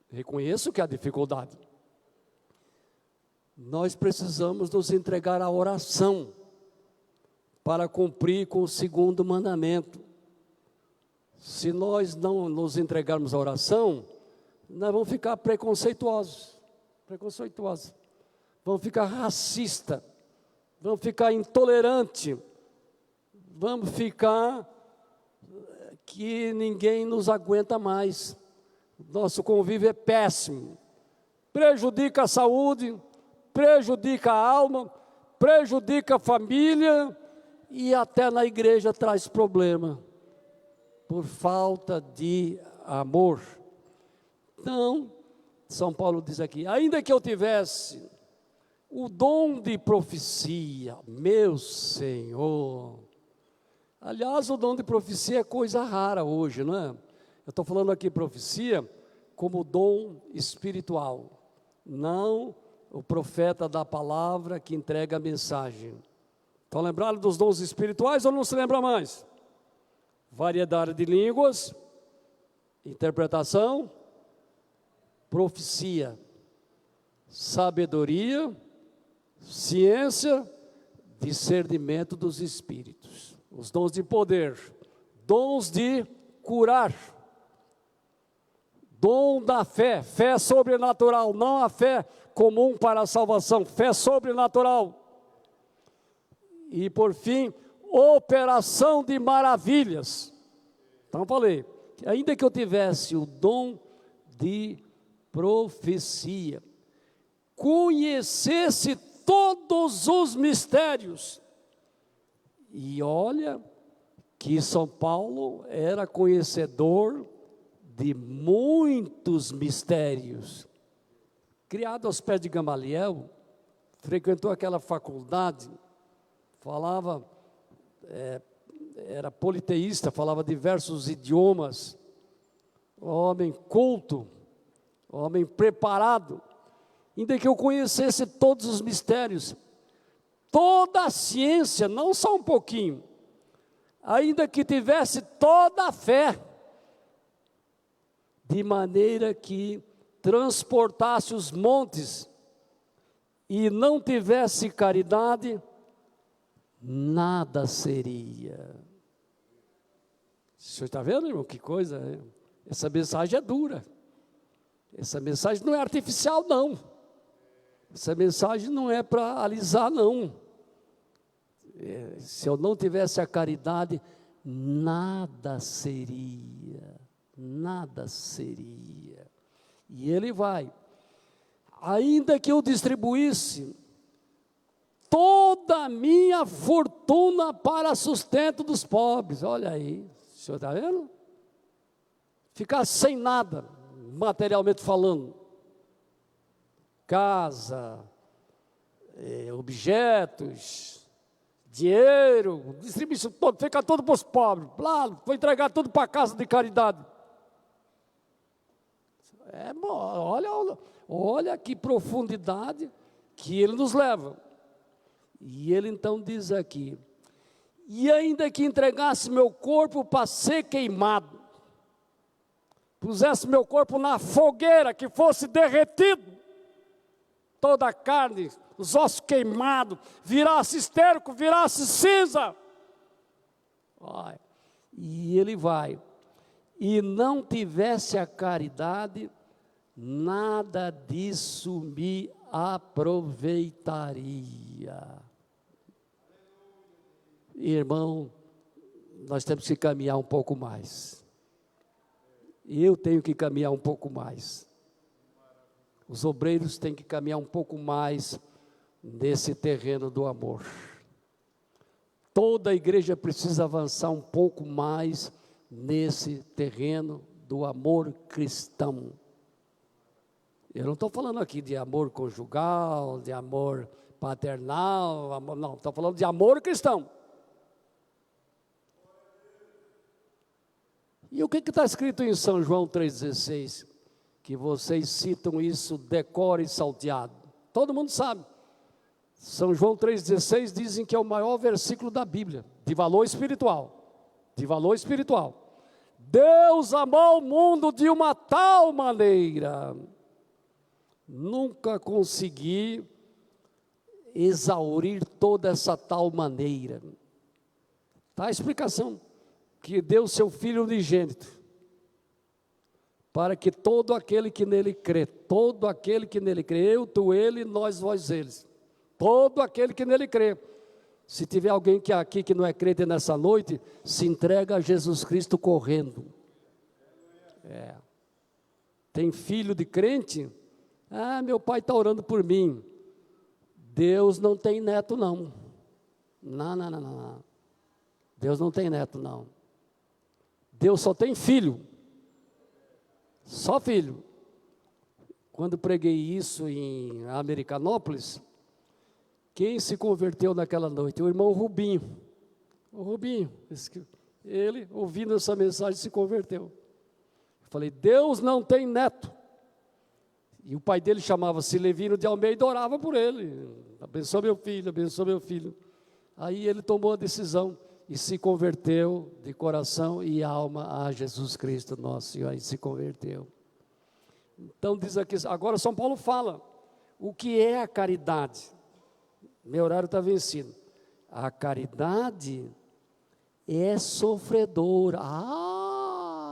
Reconheço que há dificuldade. Nós precisamos nos entregar à oração para cumprir com o 2º mandamento. Se nós não nos entregarmos à oração, nós vamos ficar preconceituosos. Vamos ficar racistas, vamos ficar intolerantes, vamos ficar que ninguém nos aguenta mais. Nosso convívio é péssimo, prejudica a saúde, prejudica a alma, prejudica a família e até na igreja traz problema, por falta de amor. Então, São Paulo diz aqui, ainda que eu tivesse o dom de profecia, meu Senhor. Aliás, o dom de profecia é coisa rara hoje, não é? Eu estou falando aqui profecia como dom espiritual, não o profeta da palavra que entrega a mensagem. Estão lembrados dos dons espirituais ou não se lembra mais? Variedade de línguas, interpretação, profecia, sabedoria, ciência, discernimento dos espíritos, os dons de poder, dons de curar, dom da fé, fé sobrenatural, não a fé comum para a salvação, fé sobrenatural. E por fim, operação de maravilhas. Então falei, ainda que eu tivesse o dom de profecia, conhecesse todos os mistérios, e olha que São Paulo era conhecedor de muitos mistérios, criado aos pés de Gamaliel, frequentou aquela faculdade, falava, era politeísta, falava diversos idiomas, homem culto, homem preparado, ainda que eu conhecesse todos os mistérios, toda a ciência, não só um pouquinho, ainda que tivesse toda a fé, de maneira que transportasse os montes, e não tivesse caridade, nada seria. O senhor está vendo, irmão, que coisa, né? Essa mensagem é dura, essa mensagem não é artificial, não, essa mensagem não é para alisar, não. Se eu não tivesse a caridade, nada seria, nada seria. E ele vai, ainda que eu distribuísse toda a minha fortuna para sustento dos pobres, olha aí, o senhor está vendo? Ficar sem nada, materialmente falando, casa, objetos, dinheiro, distribuição todo, fica tudo para os pobres, lá, vou entregar tudo para a casa de caridade. Olha que profundidade que ele nos leva. E ele então diz aqui, e ainda que entregasse meu corpo para ser queimado, pusesse meu corpo na fogueira, que fosse derretido, toda a carne, os ossos queimados, virasse esterco, virasse cinza. E ele vai, e não tivesse a caridade, nada disso me aproveitaria. Irmão, nós temos que caminhar um pouco mais. Eu tenho que caminhar um pouco mais. Os obreiros têm que caminhar um pouco mais nesse terreno do amor. Toda a igreja precisa avançar um pouco mais nesse terreno do amor cristão. Eu não estou falando aqui de amor conjugal, de amor paternal, não, estou falando de amor cristão. E o que está escrito em São João 3,16? Que vocês citam isso, decore e salteado. Todo mundo sabe. São João 3,16 dizem que é o maior versículo da Bíblia, de valor espiritual. De valor espiritual. Deus amou o mundo de uma tal maneira. Nunca consegui exaurir toda essa tal maneira. Está a explicação. Que deu seu Filho unigênito, para que todo aquele que nele crê, todo aquele que nele crê, eu, tu, ele, nós, vós, eles, todo aquele que nele crê, se tiver alguém aqui que não é crente nessa noite, se entrega a Jesus Cristo correndo. Tem filho de crente? Meu pai está orando por mim. Deus não tem neto não. Não. Deus não tem neto não. Deus só tem filho, só filho. Quando preguei isso em Americanópolis, quem se converteu naquela noite? O irmão Rubinho. O Rubinho, ele ouvindo essa mensagem se converteu. Eu falei, Deus não tem neto. E o pai dele chamava-se Levino de Almeida e orava por ele. Abençoa meu filho, abençoa meu filho. Aí ele tomou a decisão e se converteu de coração e alma a Jesus Cristo, nosso Senhor, e se converteu. Então diz aqui, agora São Paulo fala, o que é a caridade? Meu horário está vencido. A caridade é sofredora.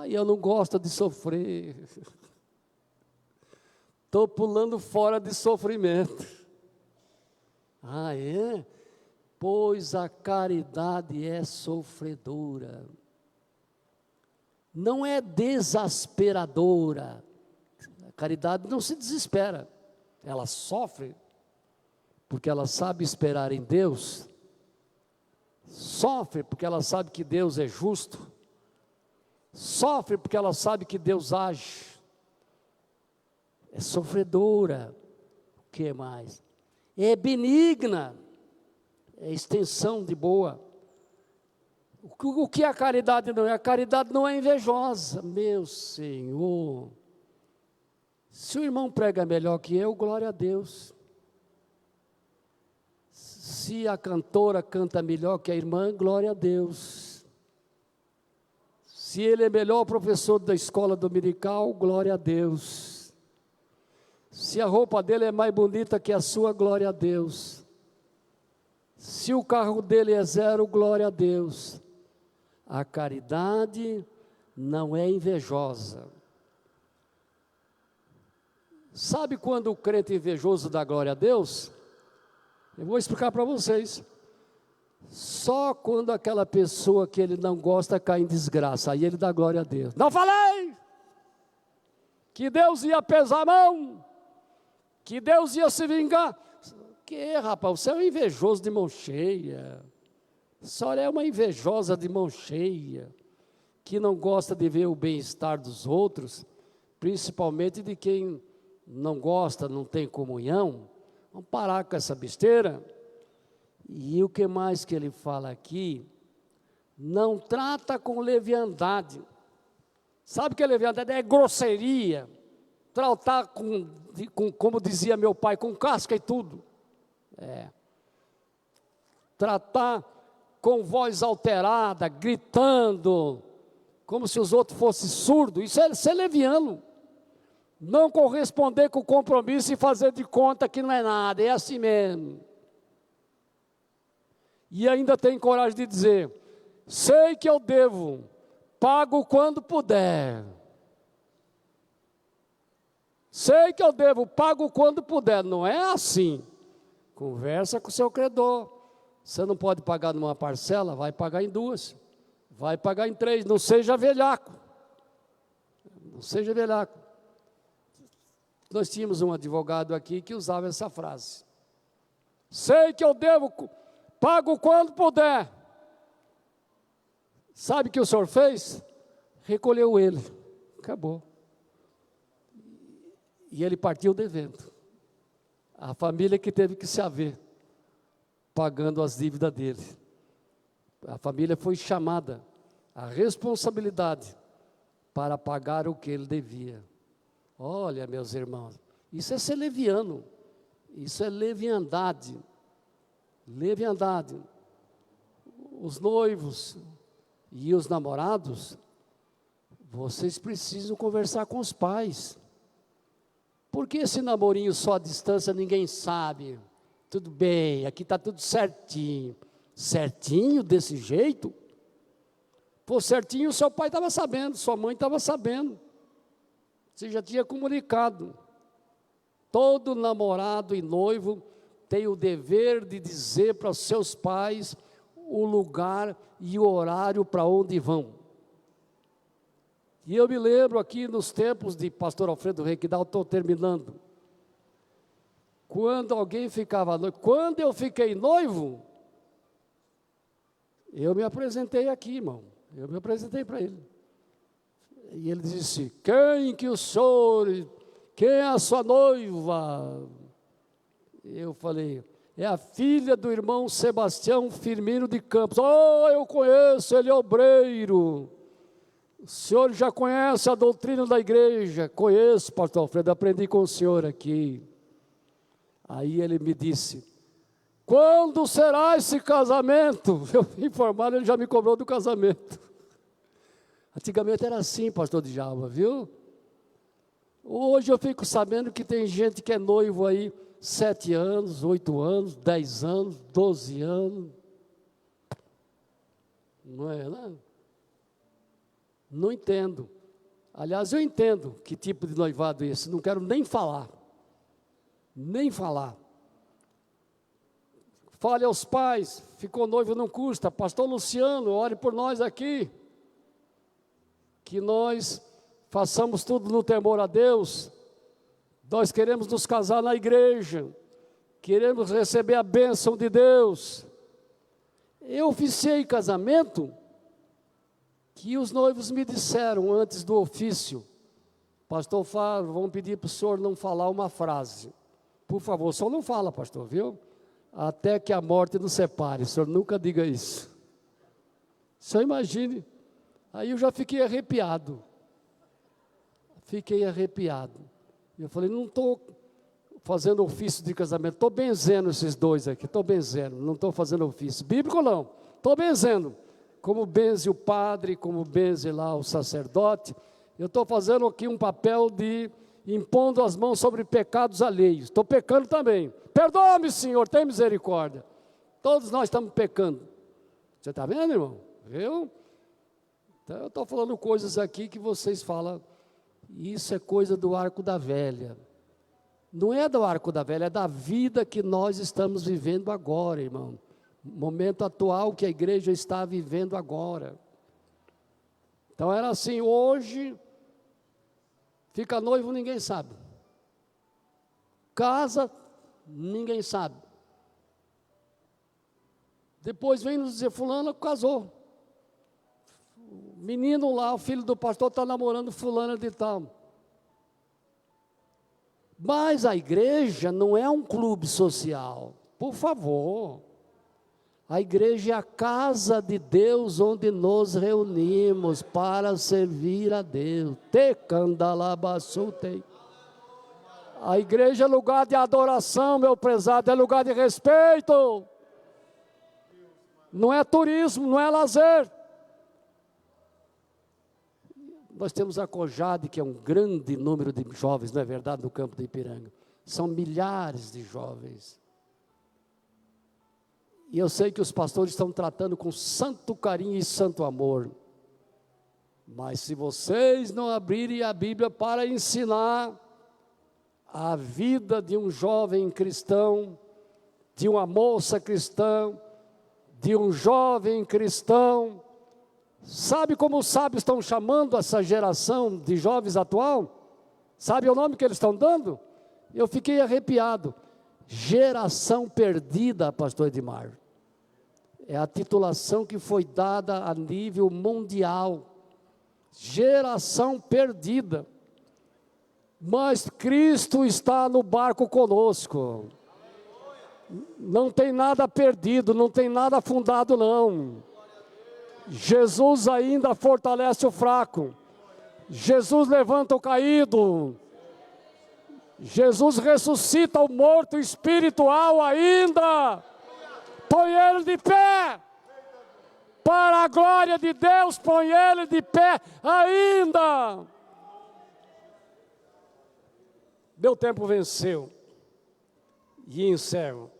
Eu não gosto de sofrer. Estou pulando fora de sofrimento. É? Pois a caridade é sofredora. Não é desesperadora. A caridade não se desespera. Ela sofre, porque ela sabe esperar em Deus. Sofre porque ela sabe que Deus é justo. Sofre porque ela sabe que Deus age. É sofredora. O que mais? É benigna. É extensão de boa. O que a caridade não é? A caridade não é invejosa. Meu Senhor. Se o irmão prega melhor que eu, glória a Deus. Se a cantora canta melhor que a irmã, glória a Deus. Se ele é melhor professor da escola dominical, glória a Deus. Se a roupa dele é mais bonita que a sua, glória a Deus. Se o carro dele é zero, glória a Deus. A caridade não é invejosa. Sabe quando o crente invejoso dá glória a Deus? Eu vou explicar para vocês. Só quando aquela pessoa que ele não gosta cai em desgraça, aí ele dá glória a Deus. Não falei que Deus ia pesar a mão, que Deus ia se vingar. Que, rapaz, você é um invejoso de mão cheia. A senhora é uma invejosa de mão cheia, que não gosta de ver o bem-estar dos outros, principalmente de quem não gosta, não tem comunhão. Vamos parar com essa besteira. E o que mais que ele fala aqui? Não trata com leviandade. Sabe o que é leviandade? É grosseria. Tratar como dizia meu pai, com casca e tudo. Tratar com voz alterada, gritando, como se os outros fossem surdos. Isso é ser leviano. Não corresponder com o compromisso e fazer de conta que não é nada, é assim mesmo. E ainda tem coragem de dizer, sei que eu devo, pago quando puder. Sei que eu devo, pago quando puder. Não é assim. Conversa com o seu credor. Você não pode pagar numa parcela, vai pagar em duas. Vai pagar em três, não seja velhaco. Não seja velhaco. Nós tínhamos um advogado aqui que usava essa frase. Sei que eu devo, pago quando puder. Sabe o que o senhor fez? Recolheu ele. Acabou. E ele partiu devendo. A família que teve que se haver, pagando as dívidas dele. A família foi chamada à responsabilidade para pagar o que ele devia. Olha, meus irmãos, isso é ser leviano, isso é leviandade, leviandade. Os noivos e os namorados, vocês precisam conversar com os pais. Porque esse namorinho só à distância ninguém sabe? Tudo bem, aqui está tudo certinho. Certinho desse jeito? Pô, certinho, seu pai estava sabendo, sua mãe estava sabendo. Você já tinha comunicado. Todo namorado e noivo tem o dever de dizer para os seus pais o lugar e o horário para onde vão. E eu me lembro aqui nos tempos de pastor Alfredo Requidal, estou terminando. Quando alguém ficava noivo, quando eu fiquei noivo, eu me apresentei aqui, irmão. Eu me apresentei para ele. E ele disse, quem que o senhor, quem é a sua noiva? Eu falei, é a filha do irmão Sebastião Firmino de Campos. Oh, eu conheço, ele é obreiro. O senhor já conhece a doutrina da igreja? Conheço, pastor Alfredo, aprendi com o senhor aqui. Aí ele me disse, quando será esse casamento? Eu fui informado, ele já me cobrou do casamento. Antigamente era assim, pastor Djalma, viu? Hoje eu fico sabendo que tem gente que é noivo aí 7 anos, 8 anos, 10 anos, 12 anos. Não é, né? Não entendo. Aliás, eu entendo que tipo de noivado é esse, não quero nem falar. Nem falar. Fale aos pais, ficou noivo não custa. Pastor Luciano, ore por nós aqui. Que nós façamos tudo no temor a Deus. Nós queremos nos casar na igreja. Queremos receber a bênção de Deus. Eu oficiei casamento que os noivos me disseram antes do ofício: pastor Fábio, vamos pedir para o senhor não falar uma frase. Por favor, só não fala, pastor, viu? Até que a morte nos separe, o senhor nunca diga isso. Só imagine. Aí eu já fiquei arrepiado. Fiquei arrepiado. Eu falei, não estou fazendo ofício de casamento, estou benzendo esses dois aqui, estou benzendo, não estou fazendo ofício. Bíblico não, estou benzendo. Como benze o padre, como benze lá o sacerdote, eu estou fazendo aqui um papel de impondo as mãos sobre pecados alheios. Estou pecando também. Perdoa-me, Senhor, tem misericórdia. Todos nós estamos pecando. Você está vendo, irmão? Viu? Então, eu estou falando coisas aqui que vocês falam, isso é coisa do arco da velha. Não é do arco da velha, é da vida que nós estamos vivendo agora, irmão. Momento atual que a igreja está vivendo agora. Então era assim, hoje, fica noivo, ninguém sabe. Casa, ninguém sabe. Depois vem nos dizer, fulano casou. O menino lá, o filho do pastor está namorando fulana de tal. Mas a igreja não é um clube social, por favor. A igreja é a casa de Deus onde nos reunimos para servir a Deus. A igreja é lugar de adoração, meu prezado, é lugar de respeito. Não é turismo, não é lazer. Nós temos a COJAD, que é um grande número de jovens, não é verdade, no campo de Ipiranga. São milhares de jovens. E eu sei que os pastores estão tratando com santo carinho e santo amor. Mas se vocês não abrirem a Bíblia para ensinar a vida de um jovem cristão, de uma moça cristã, de um jovem cristão, sabe como os sábios estão chamando essa geração de jovens atual? Sabe o nome que eles estão dando? Eu fiquei arrepiado. Geração perdida, pastor Edmar. É a titulação que foi dada a nível mundial. Geração perdida. Mas Cristo está no barco conosco. Não tem nada perdido, não tem nada afundado não. Jesus ainda fortalece o fraco. Jesus levanta o caído. Jesus ressuscita o morto espiritual ainda. Põe ele de pé. Para a glória de Deus, põe ele de pé ainda. Meu tempo venceu. E encerro.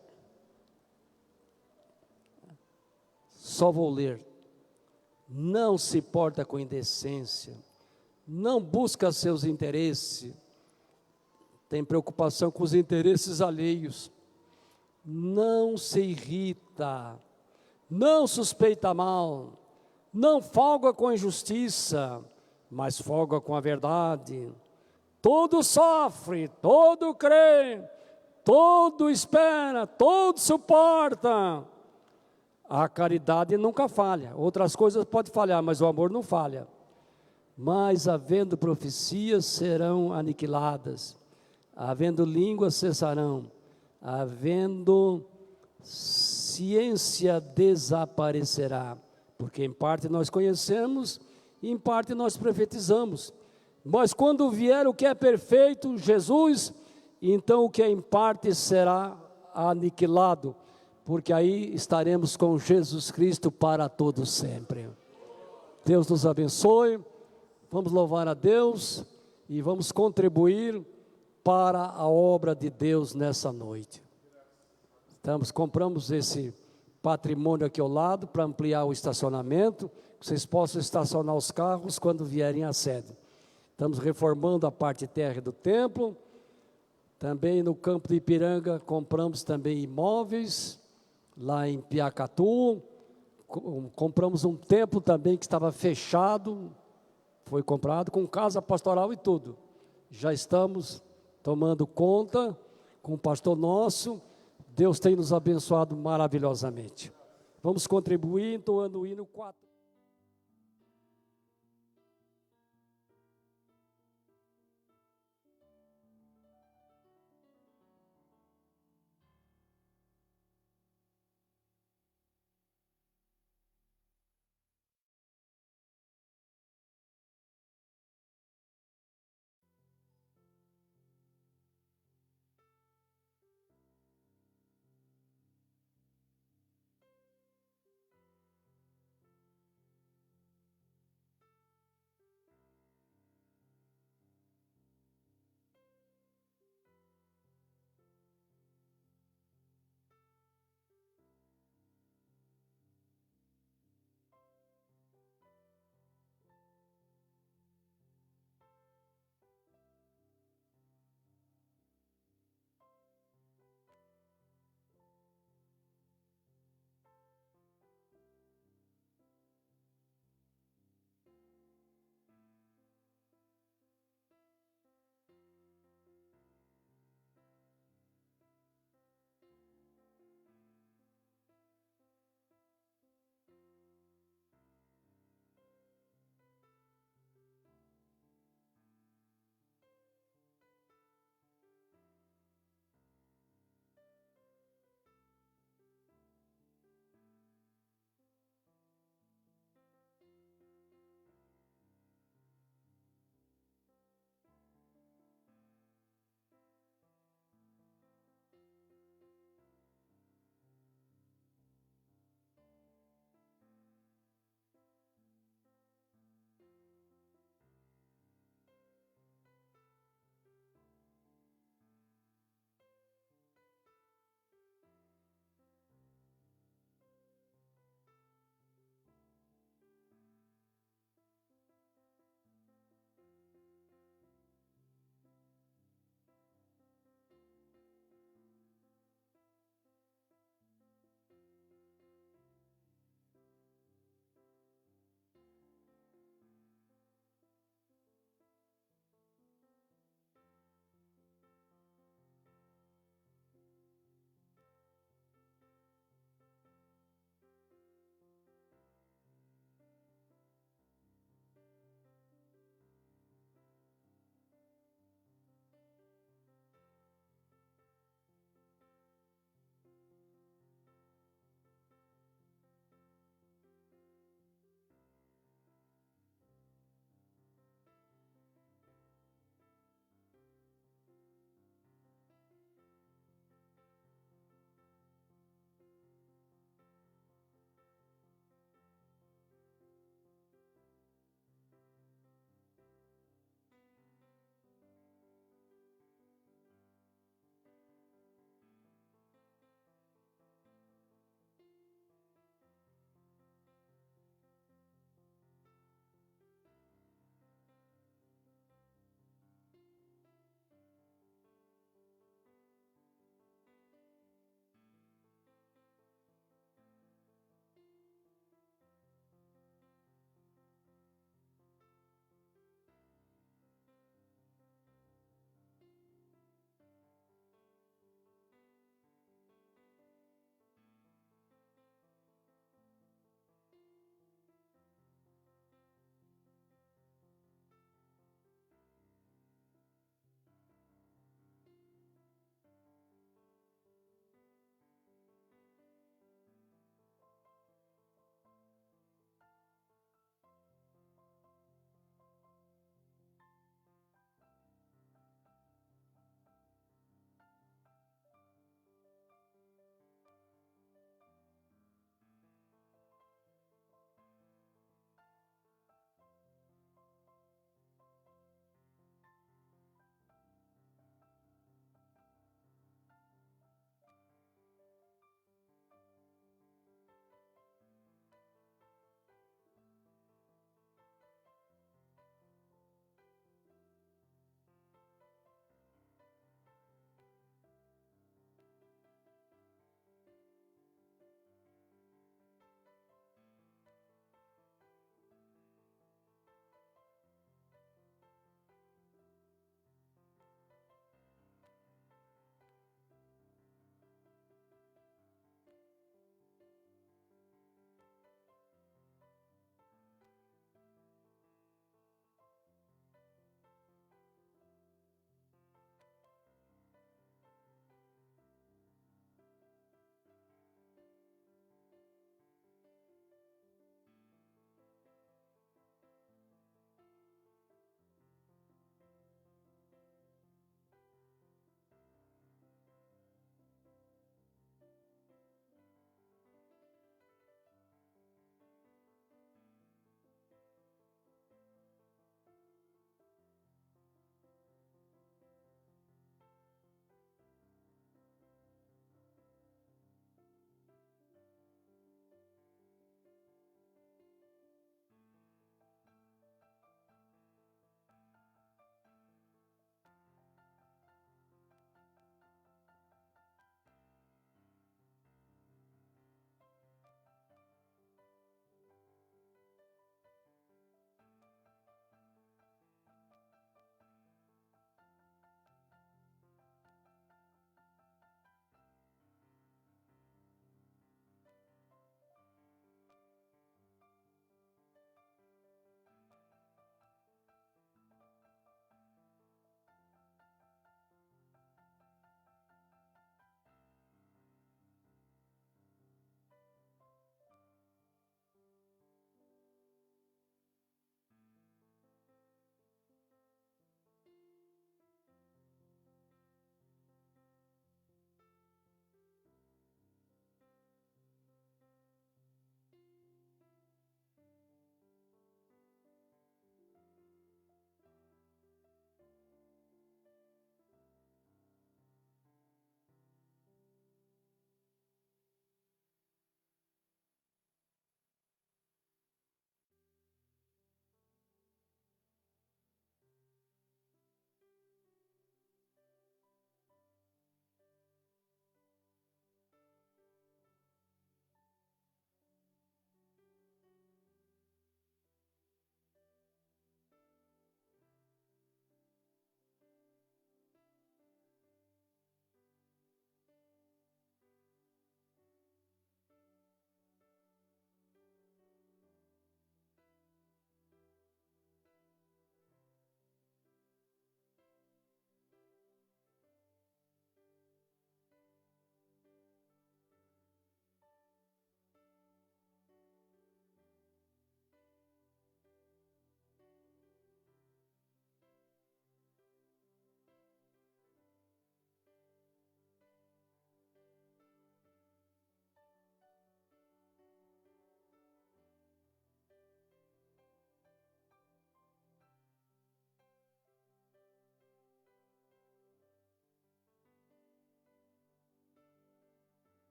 Só vou ler. Não se porta com indecência. Não busca seus interesses. Tem preocupação com os interesses alheios. Não se irrita. Não suspeita mal. Não folga com a injustiça, mas folga com a verdade. Todo sofre, todo crê, todo espera, todo suporta. A caridade nunca falha. Outras coisas podem falhar, mas o amor não falha. Mas havendo profecias serão aniquiladas. Havendo línguas cessarão. Havendo ciência desaparecerá. Porque em parte nós conhecemos, e em parte nós profetizamos. Mas quando vier o que é perfeito, Jesus, então o que é em parte será aniquilado. porque aí estaremos com Jesus Cristo para todo sempre. Deus nos abençoe, vamos louvar a Deus e vamos contribuir para a obra de Deus nessa noite. Compramos esse patrimônio aqui ao lado para ampliar o estacionamento, que vocês possam estacionar os carros quando vierem à sede. Estamos reformando a parte térrea do templo, também no campo de Ipiranga compramos também imóveis, lá em Piacatu, compramos um templo também que estava fechado, foi comprado com casa pastoral e tudo. Já estamos tomando conta com o pastor nosso, Deus tem nos abençoado maravilhosamente. Vamos contribuir entoando o hino 4.